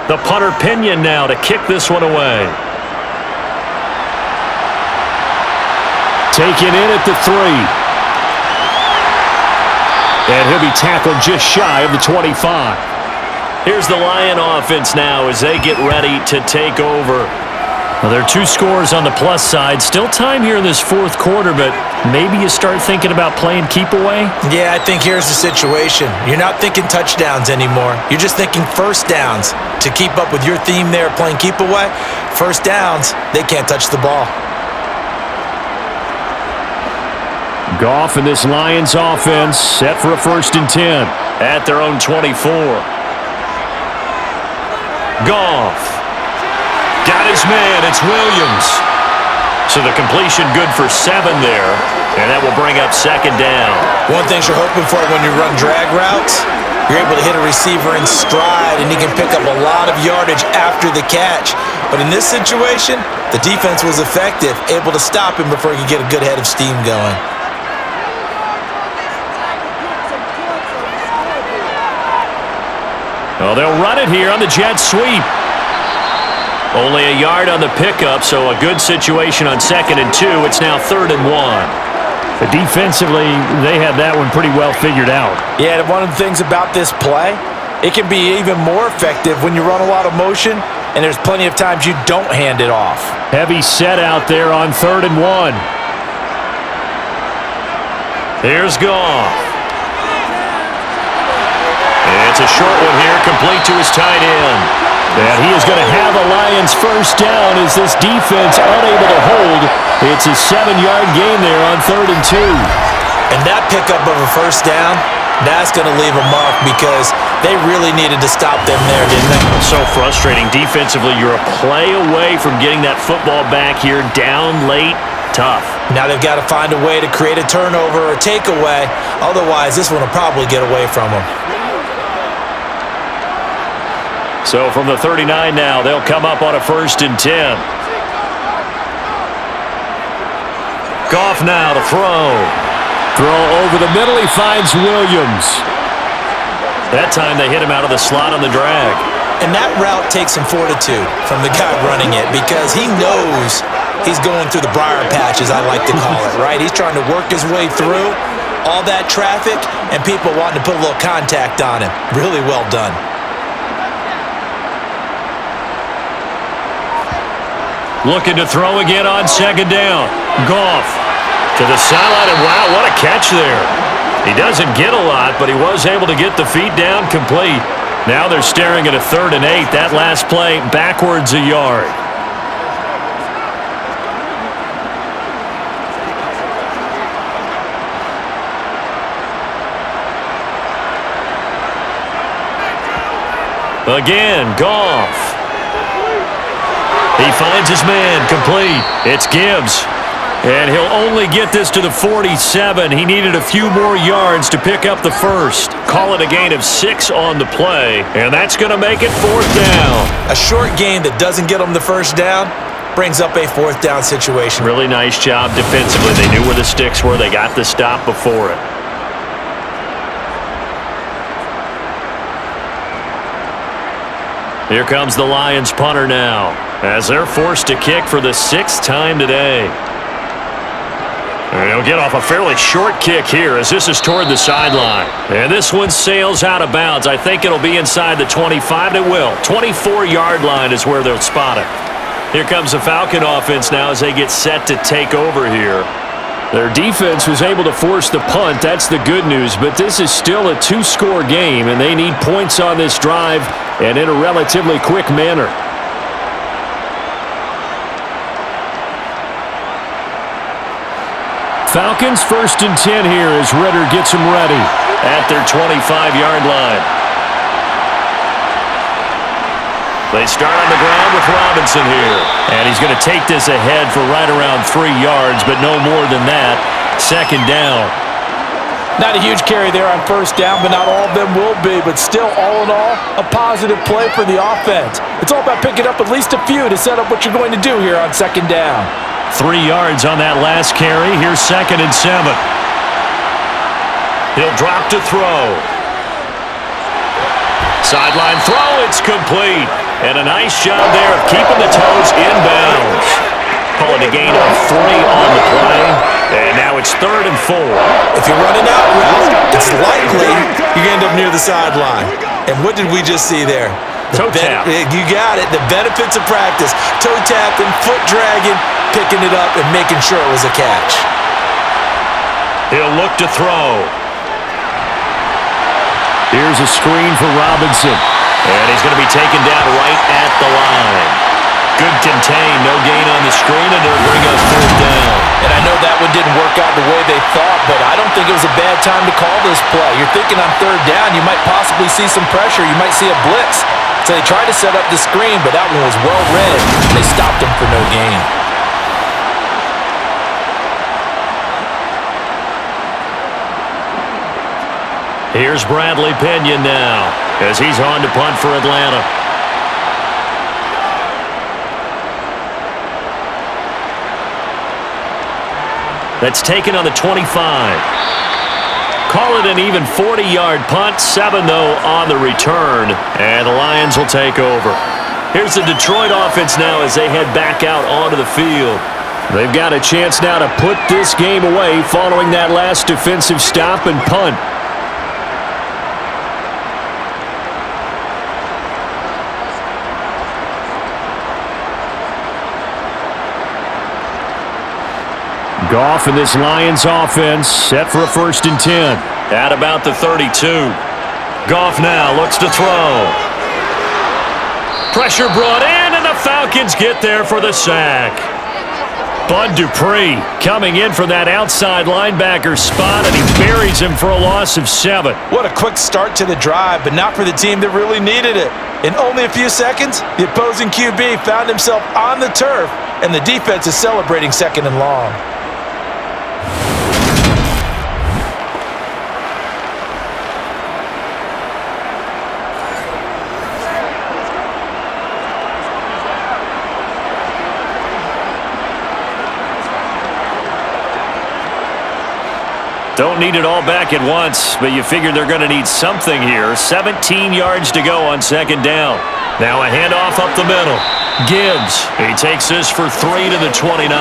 The punter Pinion now to kick this one away. Taken in at the 3. And he'll be tackled just shy of the 25. Here's the Lion offense now as they get ready to take over. Well, there are 2 scores on the plus side. Still time here in this 4th quarter, but maybe you start thinking about playing keep away? Yeah, I think here's the situation. You're not thinking touchdowns anymore. You're just thinking first downs. To keep up with your theme there, playing keep away, first downs, they can't touch the ball. Goff and this Lions offense set for a 1st and 10. At their own 24. Goff. Got his man, it's Williams. So the completion good for 7 there, and that will bring up 2nd down. One thing you're hoping for when you run drag routes, you're able to hit a receiver in stride, and he can pick up a lot of yardage after the catch. But in this situation, the defense was effective, able to stop him before he could get a good head of steam going. Well, they'll run it here on the jet sweep. Only a yard on the pickup, so a good situation on 2nd and 2. It's now 3rd and 1. But defensively, they had that one pretty well figured out. Yeah, one of the things about this play, It can be even more effective when you run a lot of motion, and there's plenty of times you don't hand it off. Heavy set out there on 3rd and 1. Here's Goff. It's a short one here, complete to his tight end. And he is going to have a Lions first down as this defense unable to hold. It's a 7-yard gain there on 3rd and 2. And that pickup of a first down, that's going to leave a mark because they really needed to stop them there, didn't they? So frustrating defensively. You're a play away from getting that football back here, down late. Tough. Now they've got to find a way to create a turnover or takeaway. Otherwise, this one will probably get away from them. So from the 39 now, they'll come up on a 1st and 10. Goff now to throw. Throw over the middle. He finds Williams. That time they hit him out of the slot on the drag. And that route takes some fortitude from the guy running it because he knows he's going through the briar patch, as I like to call it, right? He's trying to work his way through all that traffic and people wanting to put a little contact on him. Really well done. Looking to throw again on 2nd down. Goff to the sideline, and wow, what a catch there. He doesn't get a lot, but he was able to get the feet down complete. Now they're staring at a 3rd and 8. That last play backwards a yard. Again, Goff. He finds his man, complete. It's Gibbs. And he'll only get this to the 47. He needed a few more yards to pick up the first. Call it a gain of 6 on the play, and that's going to make it 4th down. A short gain that doesn't get them the first down brings up a 4th down situation. Really nice job defensively. They knew where the sticks were. They got the stop before it. Here comes the Lions punter now, as they're forced to kick for the 6th time today. And he'll get off a fairly short kick here as this is toward the sideline. And this one sails out of bounds. I think it'll be inside the 25, and it will. 24-yard line is where they'll spot it. Here comes the Falcon offense now as they get set to take over here. Their defense was able to force the punt. That's the good news, but this is still a 2-score game, and they need points on this drive and in a relatively quick manner. Falcons 1st and 10 here as Ritter gets them ready at their 25-yard line. They start on the ground with Robinson here. And he's going to take this ahead for right around 3 yards, but no more than that. 2nd down. Not a huge carry there on 1st down, but not all of them will be. But still, all in all, a positive play for the offense. It's all about picking up at least a few to set up what you're going to do here on 2nd down. 3 yards on that last carry. Here's 2nd and 7. He'll drop to throw. Sideline throw, it's complete. And a nice job there of keeping the toes inbounds. Call it a gain of 3 on the play. And now it's 3rd and 4. If you're running out route, it's likely you're going to end up near the sideline. And what did we just see there? Toe tap. You got it. The benefits of practice. Toe tapping, foot dragging, picking it up, and making sure it was a catch. He'll look to throw. Here's a screen for Robinson. And he's going to be taken down right at the line. Good contain, no gain on the screen, and it'll bring us 4th down. And I know that one didn't work out the way they thought, but I don't think it was a bad time to call this play. You're thinking on 3rd down, you might possibly see some pressure. You might see a blitz. So they tried to set up the screen, but that one was well read. They stopped him for no gain. Here's Bradley Pinion now as he's on to punt for Atlanta. That's taken on the 25. Call it an even 40-yard punt. 7, though, on the return. And the Lions will take over. Here's the Detroit offense now as they head back out onto the field. They've got a chance now to put this game away following that last defensive stop and punt. Goff and this Lions offense set for a 1st and 10. At about the 32. Goff now looks to throw. Pressure brought in, and the Falcons get there for the sack. Bud Dupree coming in for that outside linebacker spot, and he buries him for a loss of 7. What a quick start to the drive, but not for the team that really needed it. In only a few seconds, the opposing QB found himself on the turf, and the defense is celebrating 2nd and long. Don't need it all back at once, but you figure they're going to need something here. 17 yards to go on 2nd down. Now a handoff up the middle. Gibbs, he takes this for 3 to the 29.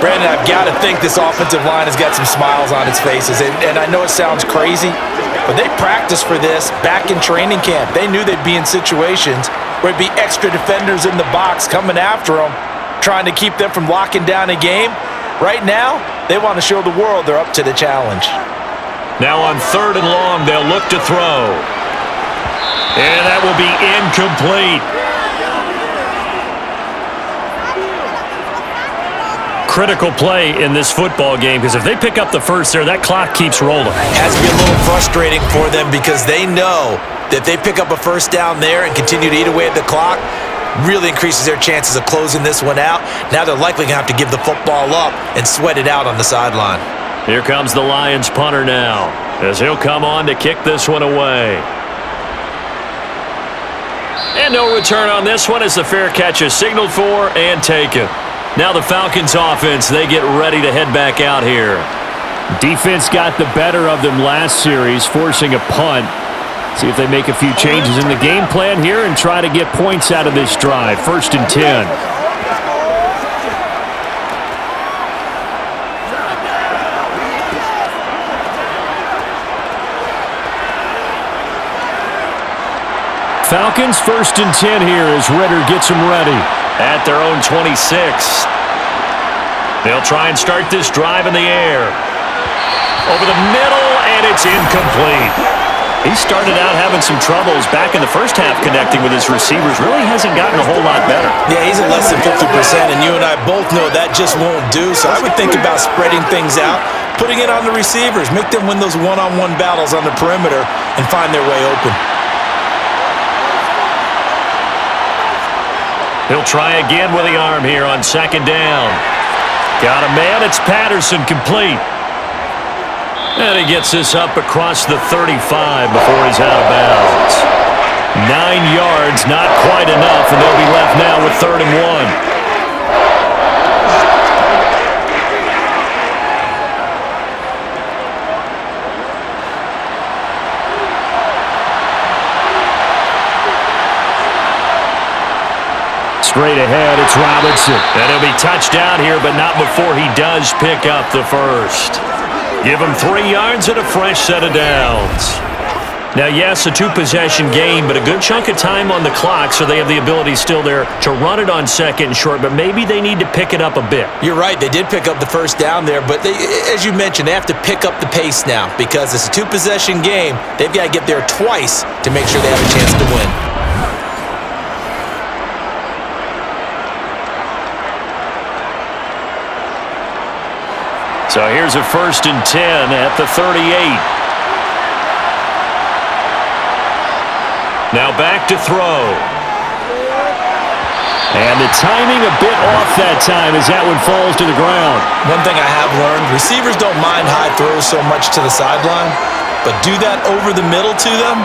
Brandon, I've got to think this offensive line has got some smiles on its faces, and I know it sounds crazy, but they practiced for this back in training camp. They knew they'd be in situations where it'd be extra defenders in the box coming after them, trying to keep them from locking down a game. Right now, they want to show the world they're up to the challenge. Now on 3rd and long, they'll look to throw. And that will be incomplete. Critical play in this football game, because if they pick up the first there, that clock keeps rolling. Has to be a little frustrating for them because they know that if they pick up a 1st down there and continue to eat away at the clock, really increases their chances of closing this one out. Now they're likely going to have to give the football up and sweat it out on the sideline. Here comes the Lions punter now, as he'll come on to kick this one away. And no return on this one as the fair catch is signaled for and taken. Now the Falcons offense, they get ready to head back out here. Defense got the better of them last series, forcing a punt. See if they make a few changes in the game plan here and try to get points out of this drive. 1st and 10. Falcons 1st and 10 here as Ritter gets them ready. At their own 26. They'll try and start this drive in the air. Over the middle, and it's incomplete. He started out having some troubles back in the first half connecting with his receivers. Really hasn't gotten a whole lot better. Yeah, he's at less than 50%, and you and I both know that just won't do. So I would think about spreading things out, putting it on the receivers, make them win those one-on-one battles on the perimeter and find their way open. He'll try again with the arm here on 2nd down. Got a man. It's Patterson, complete. And he gets this up across the 35 before he's out of bounds. 9 yards, not quite enough, and they'll be left now with 3rd and 1. Straight ahead, it's Robinson. And he'll be touched down here, but not before he does pick up the first. Give him 3 yards and a fresh set of downs. Now, yes, a 2-possession game, but a good chunk of time on the clock, so they have the ability still there to run it on 2nd and short, but maybe they need to pick it up a bit. You're right. They did pick up the 1st down there, but they, as you mentioned, they have to pick up the pace now because it's a 2-possession game. They've got to get there twice to make sure they have a chance to win. So here's a 1st and 10 at the 38. Now back to throw. And the timing a bit off that time as that one falls to the ground. One thing I have learned, receivers don't mind high throws so much to the sideline, but do that over the middle to them,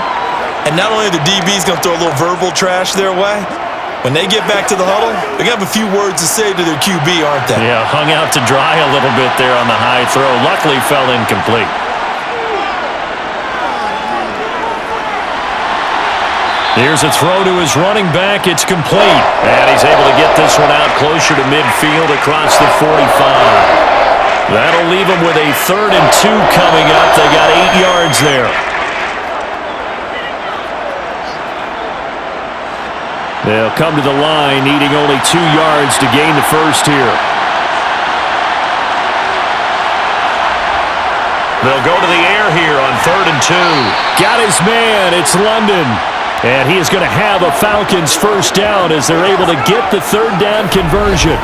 and not only the DB's going to throw a little verbal trash their way, when they get back to the huddle, they're going to have a few words to say to their QB, aren't they? Yeah, hung out to dry a little bit there on the high throw. Luckily fell incomplete. Here's a throw to his running back. It's complete. And he's able to get this one out closer to midfield across the 45. That'll leave him with a 3rd and 2 coming up. They got 8 yards there. They'll come to the line, needing only 2 yards to gain the first here. They'll go to the air here on 3rd and 2. Got his man. It's London. And he is going to have a Falcons first down as they're able to get the 3rd down conversion.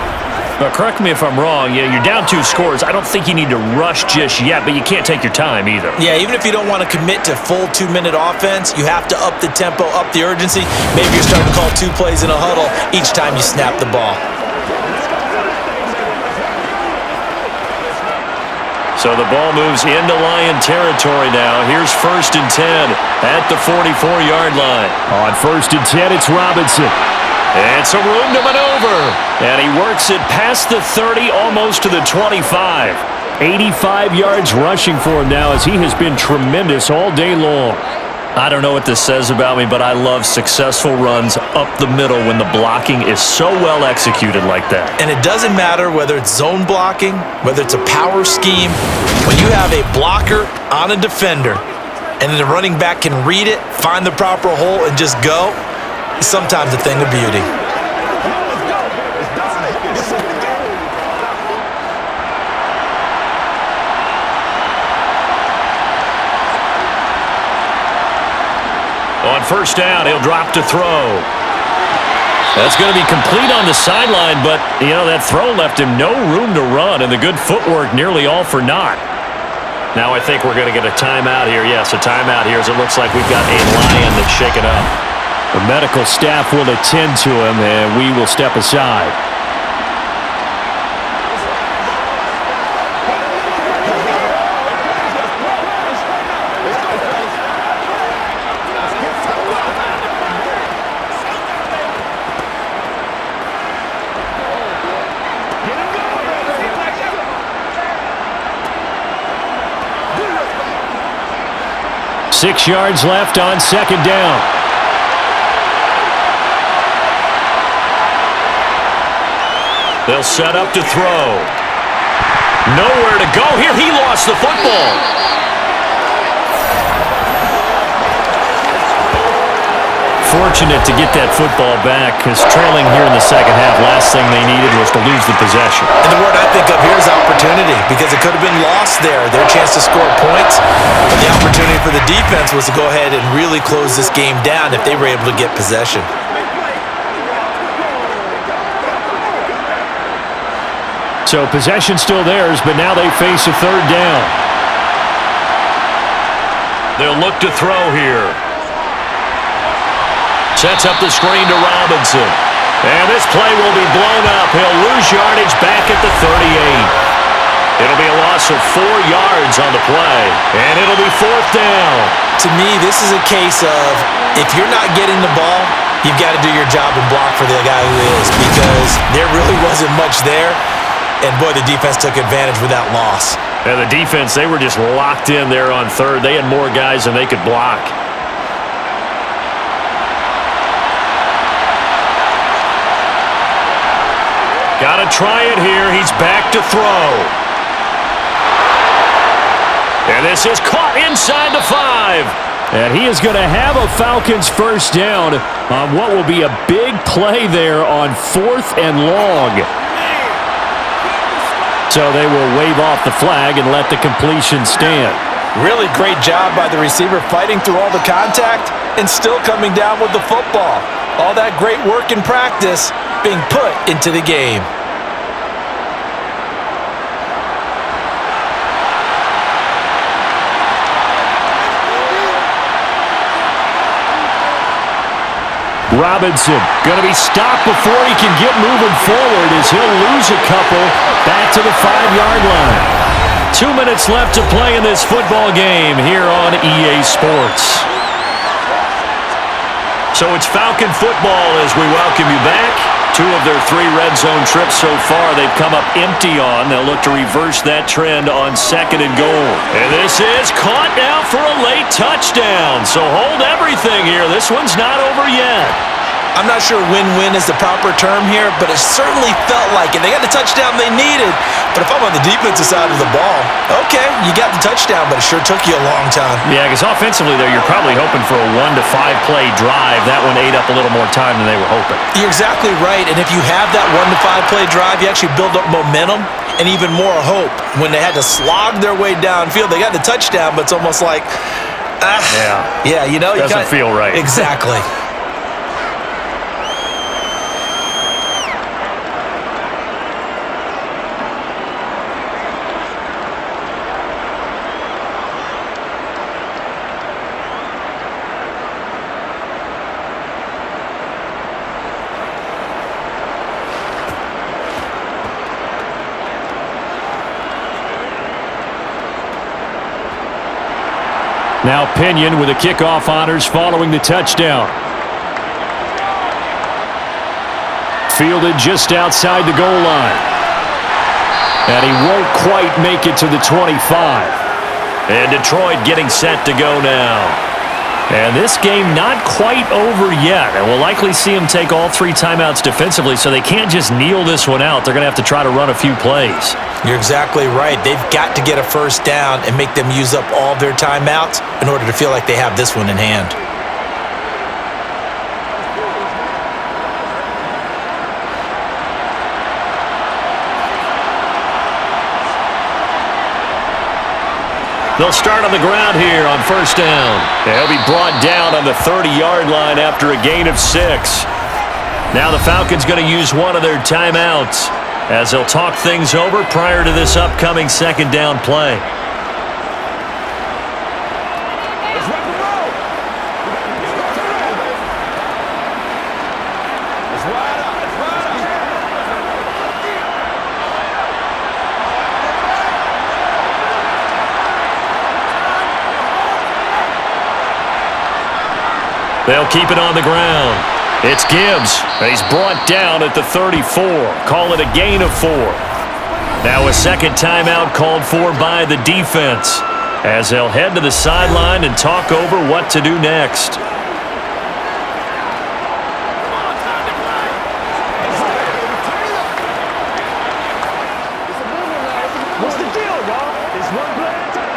But correct me if I'm wrong. Yeah, you're down 2 scores. I don't think you need to rush just yet, but you can't take your time either. Yeah, even if you don't want to commit to full 2-minute offense, you have to up the tempo, up the urgency. Maybe you're starting to call 2 plays in a huddle each time you snap the ball. So the ball moves into Lion territory now. Here's 1st and 10 at the 44-yard line. On 1st and 10, it's Robinson. And some room to maneuver. And he works it past the 30, almost to the 25. 85 yards rushing for him now as he has been tremendous all day long. I don't know what this says about me, but I love successful runs up the middle when the blocking is so well executed like that. And it doesn't matter whether it's zone blocking, whether it's a power scheme. When you have a blocker on a defender and then the running back can read it, find the proper hole, and just go, it's sometimes a thing of beauty. On 1st down, he'll drop to throw. That's going to be complete on the sideline, but, that throw left him no room to run, and the good footwork nearly all for naught. Now I think we're going to get a timeout here. Yes, a timeout here as it looks like we've got a Lion that's shaken up. The medical staff will attend to him, and we will step aside. Six yards left on 2nd down. They'll set up to throw. Nowhere to go here. He lost the football. Fortunate to get that football back because trailing here in the second half, last thing they needed was to lose the possession. And the word I think of here is opportunity because it could have been lost there. Their chance to score points. But the opportunity for the defense was to go ahead and really close this game down if they were able to get possession. So possession still theirs, but now they face a 3rd down. They'll look to throw here. Sets up the screen to Robinson. And this play will be blown up. He'll lose yardage back at the 38. It'll be a loss of 4 yards on the play. And it'll be 4th down. To me, this is a case of if you're not getting the ball, you've got to do your job and block for the guy who is because there really wasn't much there. And, boy, the defense took advantage with that loss. And the defense, they were just locked in there on 3rd. They had more guys than they could block. Got to try it here. He's back to throw. And this is caught inside the 5. And he is going to have a Falcons first down on what will be a big play there on 4th and long. So they will wave off the flag and let the completion stand. Really great job by the receiver fighting through all the contact and still coming down with the football. All that great work in practice being put into the game. Robinson going to be stopped before he can get moving forward as he'll lose a couple back to the 5-yard line. 2 minutes left to play in this football game here on EA Sports. So it's Falcon football as we welcome you back. 2 of their 3 red zone trips so far they've come up empty on. They'll look to reverse that trend on 2nd and goal. And this is caught now for a late touchdown. So hold everything here. This one's not over yet. I'm not sure win-win is the proper term here, but it certainly felt like it. They got the touchdown they needed, but if I'm on the defensive side of the ball, okay, you got the touchdown, but it sure took you a long time. Yeah, because offensively, though, you're probably hoping for a 1 to 5 play drive. That one ate up a little more time than they were hoping. You're exactly right, and if you have that 1 to 5 play drive, you actually build up momentum, and even more hope when they had to slog their way downfield. They got the touchdown, but it's almost like, yeah, you know, doesn't feel right. Exactly. Now Pinion with the kickoff honors following the touchdown. Fielded just outside the goal line. And he won't quite make it to the 25. And Detroit getting set to go now. And this game not quite over yet. And we'll likely see him take all 3 timeouts defensively, so they can't just kneel this one out. They're going to have to try to run a few plays. You're exactly right. They've got to get a first down and make them use up all their timeouts in order to feel like they have this one in hand. They'll start on the ground here on first down. They'll be brought down on the 30-yard line after a gain of 6. Now the Falcons going to use one of their timeouts as they'll talk things over prior to this upcoming second down play. They'll keep it on the ground. It's Gibbs. He's brought down at the 34. Call it a gain of 4. Now a second timeout called for by the defense as they'll head to the sideline and talk over what to do next. What's the deal, y'all? It's one play at a time.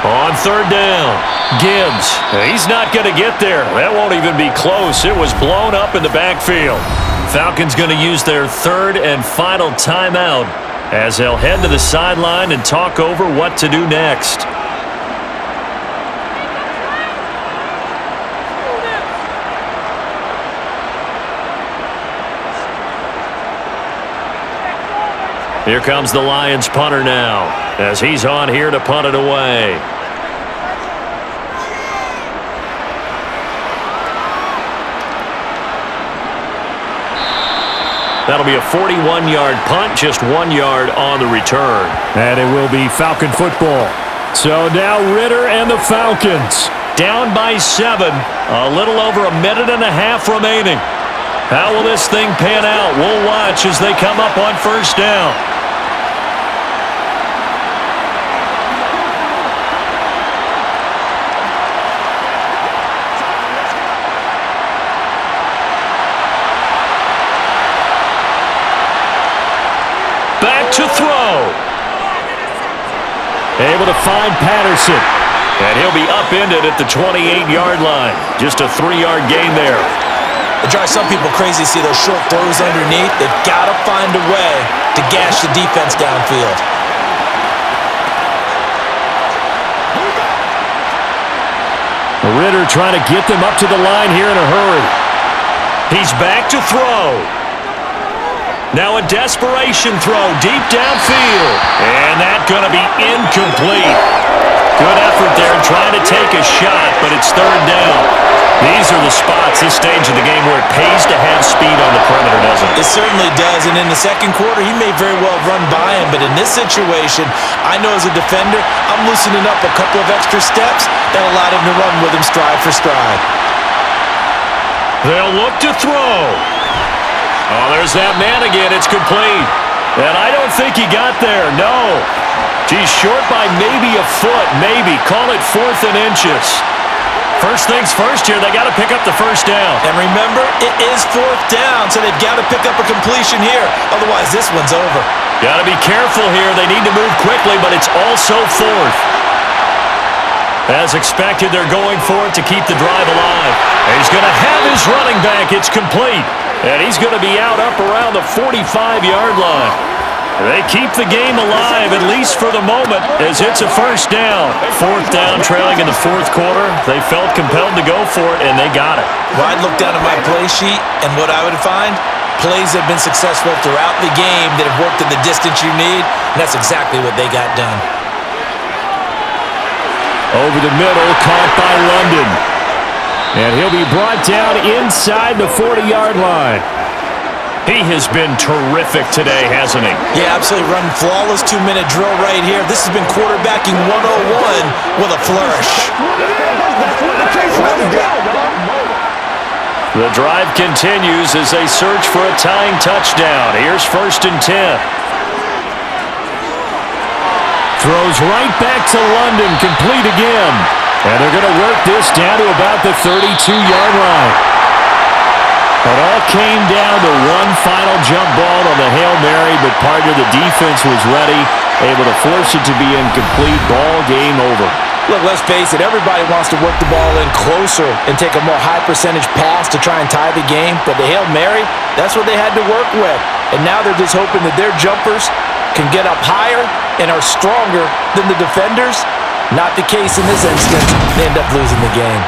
On third down, Gibbs. He's not going to get there. That won't even be close. It was blown up in the backfield. Falcons going to use their third and final timeout as they'll head to the sideline and talk over what to do next. Here comes the Lions punter now as he's on here to punt it away. That'll be a 41-yard punt, just 1 yard on the return. And it will be Falcon football. So now Ritter and the Falcons. Down by 7, a little over a minute and a half remaining. How will this thing pan out? We'll watch as they come up on first down. Back to throw. Able to find Patterson. And he'll be upended at the 28-yard line. Just a 3-yard gain there. It drives some people crazy to see those short throws underneath. They've got to find a way to gash the defense downfield. Ritter trying to get them up to the line here in a hurry. He's back to throw. Now a desperation throw deep downfield. And that's going to be incomplete. Good effort there trying to take a shot, but it's third down. These are the spots, this stage of the game, where it pays to have speed on the perimeter, doesn't it? It certainly does, and in the second quarter, he may very well run by him, but in this situation, I know as a defender, I'm loosening up a couple of extra steps that allowed him to run with him stride for stride. They'll look to throw. Oh, there's that man again. It's complete. And I don't think he got there, no. He's short by maybe a foot, maybe. Call it 4th and inches. First things first here, they got to pick up the first down. And remember, it is 4th down, so they've got to pick up a completion here. Otherwise, this one's over. Got to be careful here. They need to move quickly, but it's also 4th. As expected, they're going for it to keep the drive alive. He's going to have his running back. It's complete. And he's going to be out up around the 45-yard line. They keep the game alive, at least for the moment, as it's a first down. Fourth down, trailing in the fourth quarter. They felt compelled to go for it, and they got it. Well, I'd look down at my play sheet, and what I would find, plays have been successful throughout the game that have worked in the distance you need, and that's exactly what they got done. Over the middle, caught by London. And he'll be brought down inside the 40-yard line. He has been terrific today, hasn't he? Yeah, absolutely running flawless 2-minute drill right here. This has been quarterbacking 101 with a flourish. The drive continues as they search for a tying touchdown. Here's 1st and 10. Throws right back to London, complete again. And they're going to work this down to about the 32-yard line. It all came down to one final jump ball on the Hail Mary, but part of the defense was ready, able to force it to be incomplete. Ball game over. Look, let's face it, everybody wants to work the ball in closer and take a more high-percentage pass to try and tie the game, but the Hail Mary, that's what they had to work with. And now they're just hoping that their jumpers can get up higher and are stronger than the defenders. Not the case in this instance. They end up losing the game.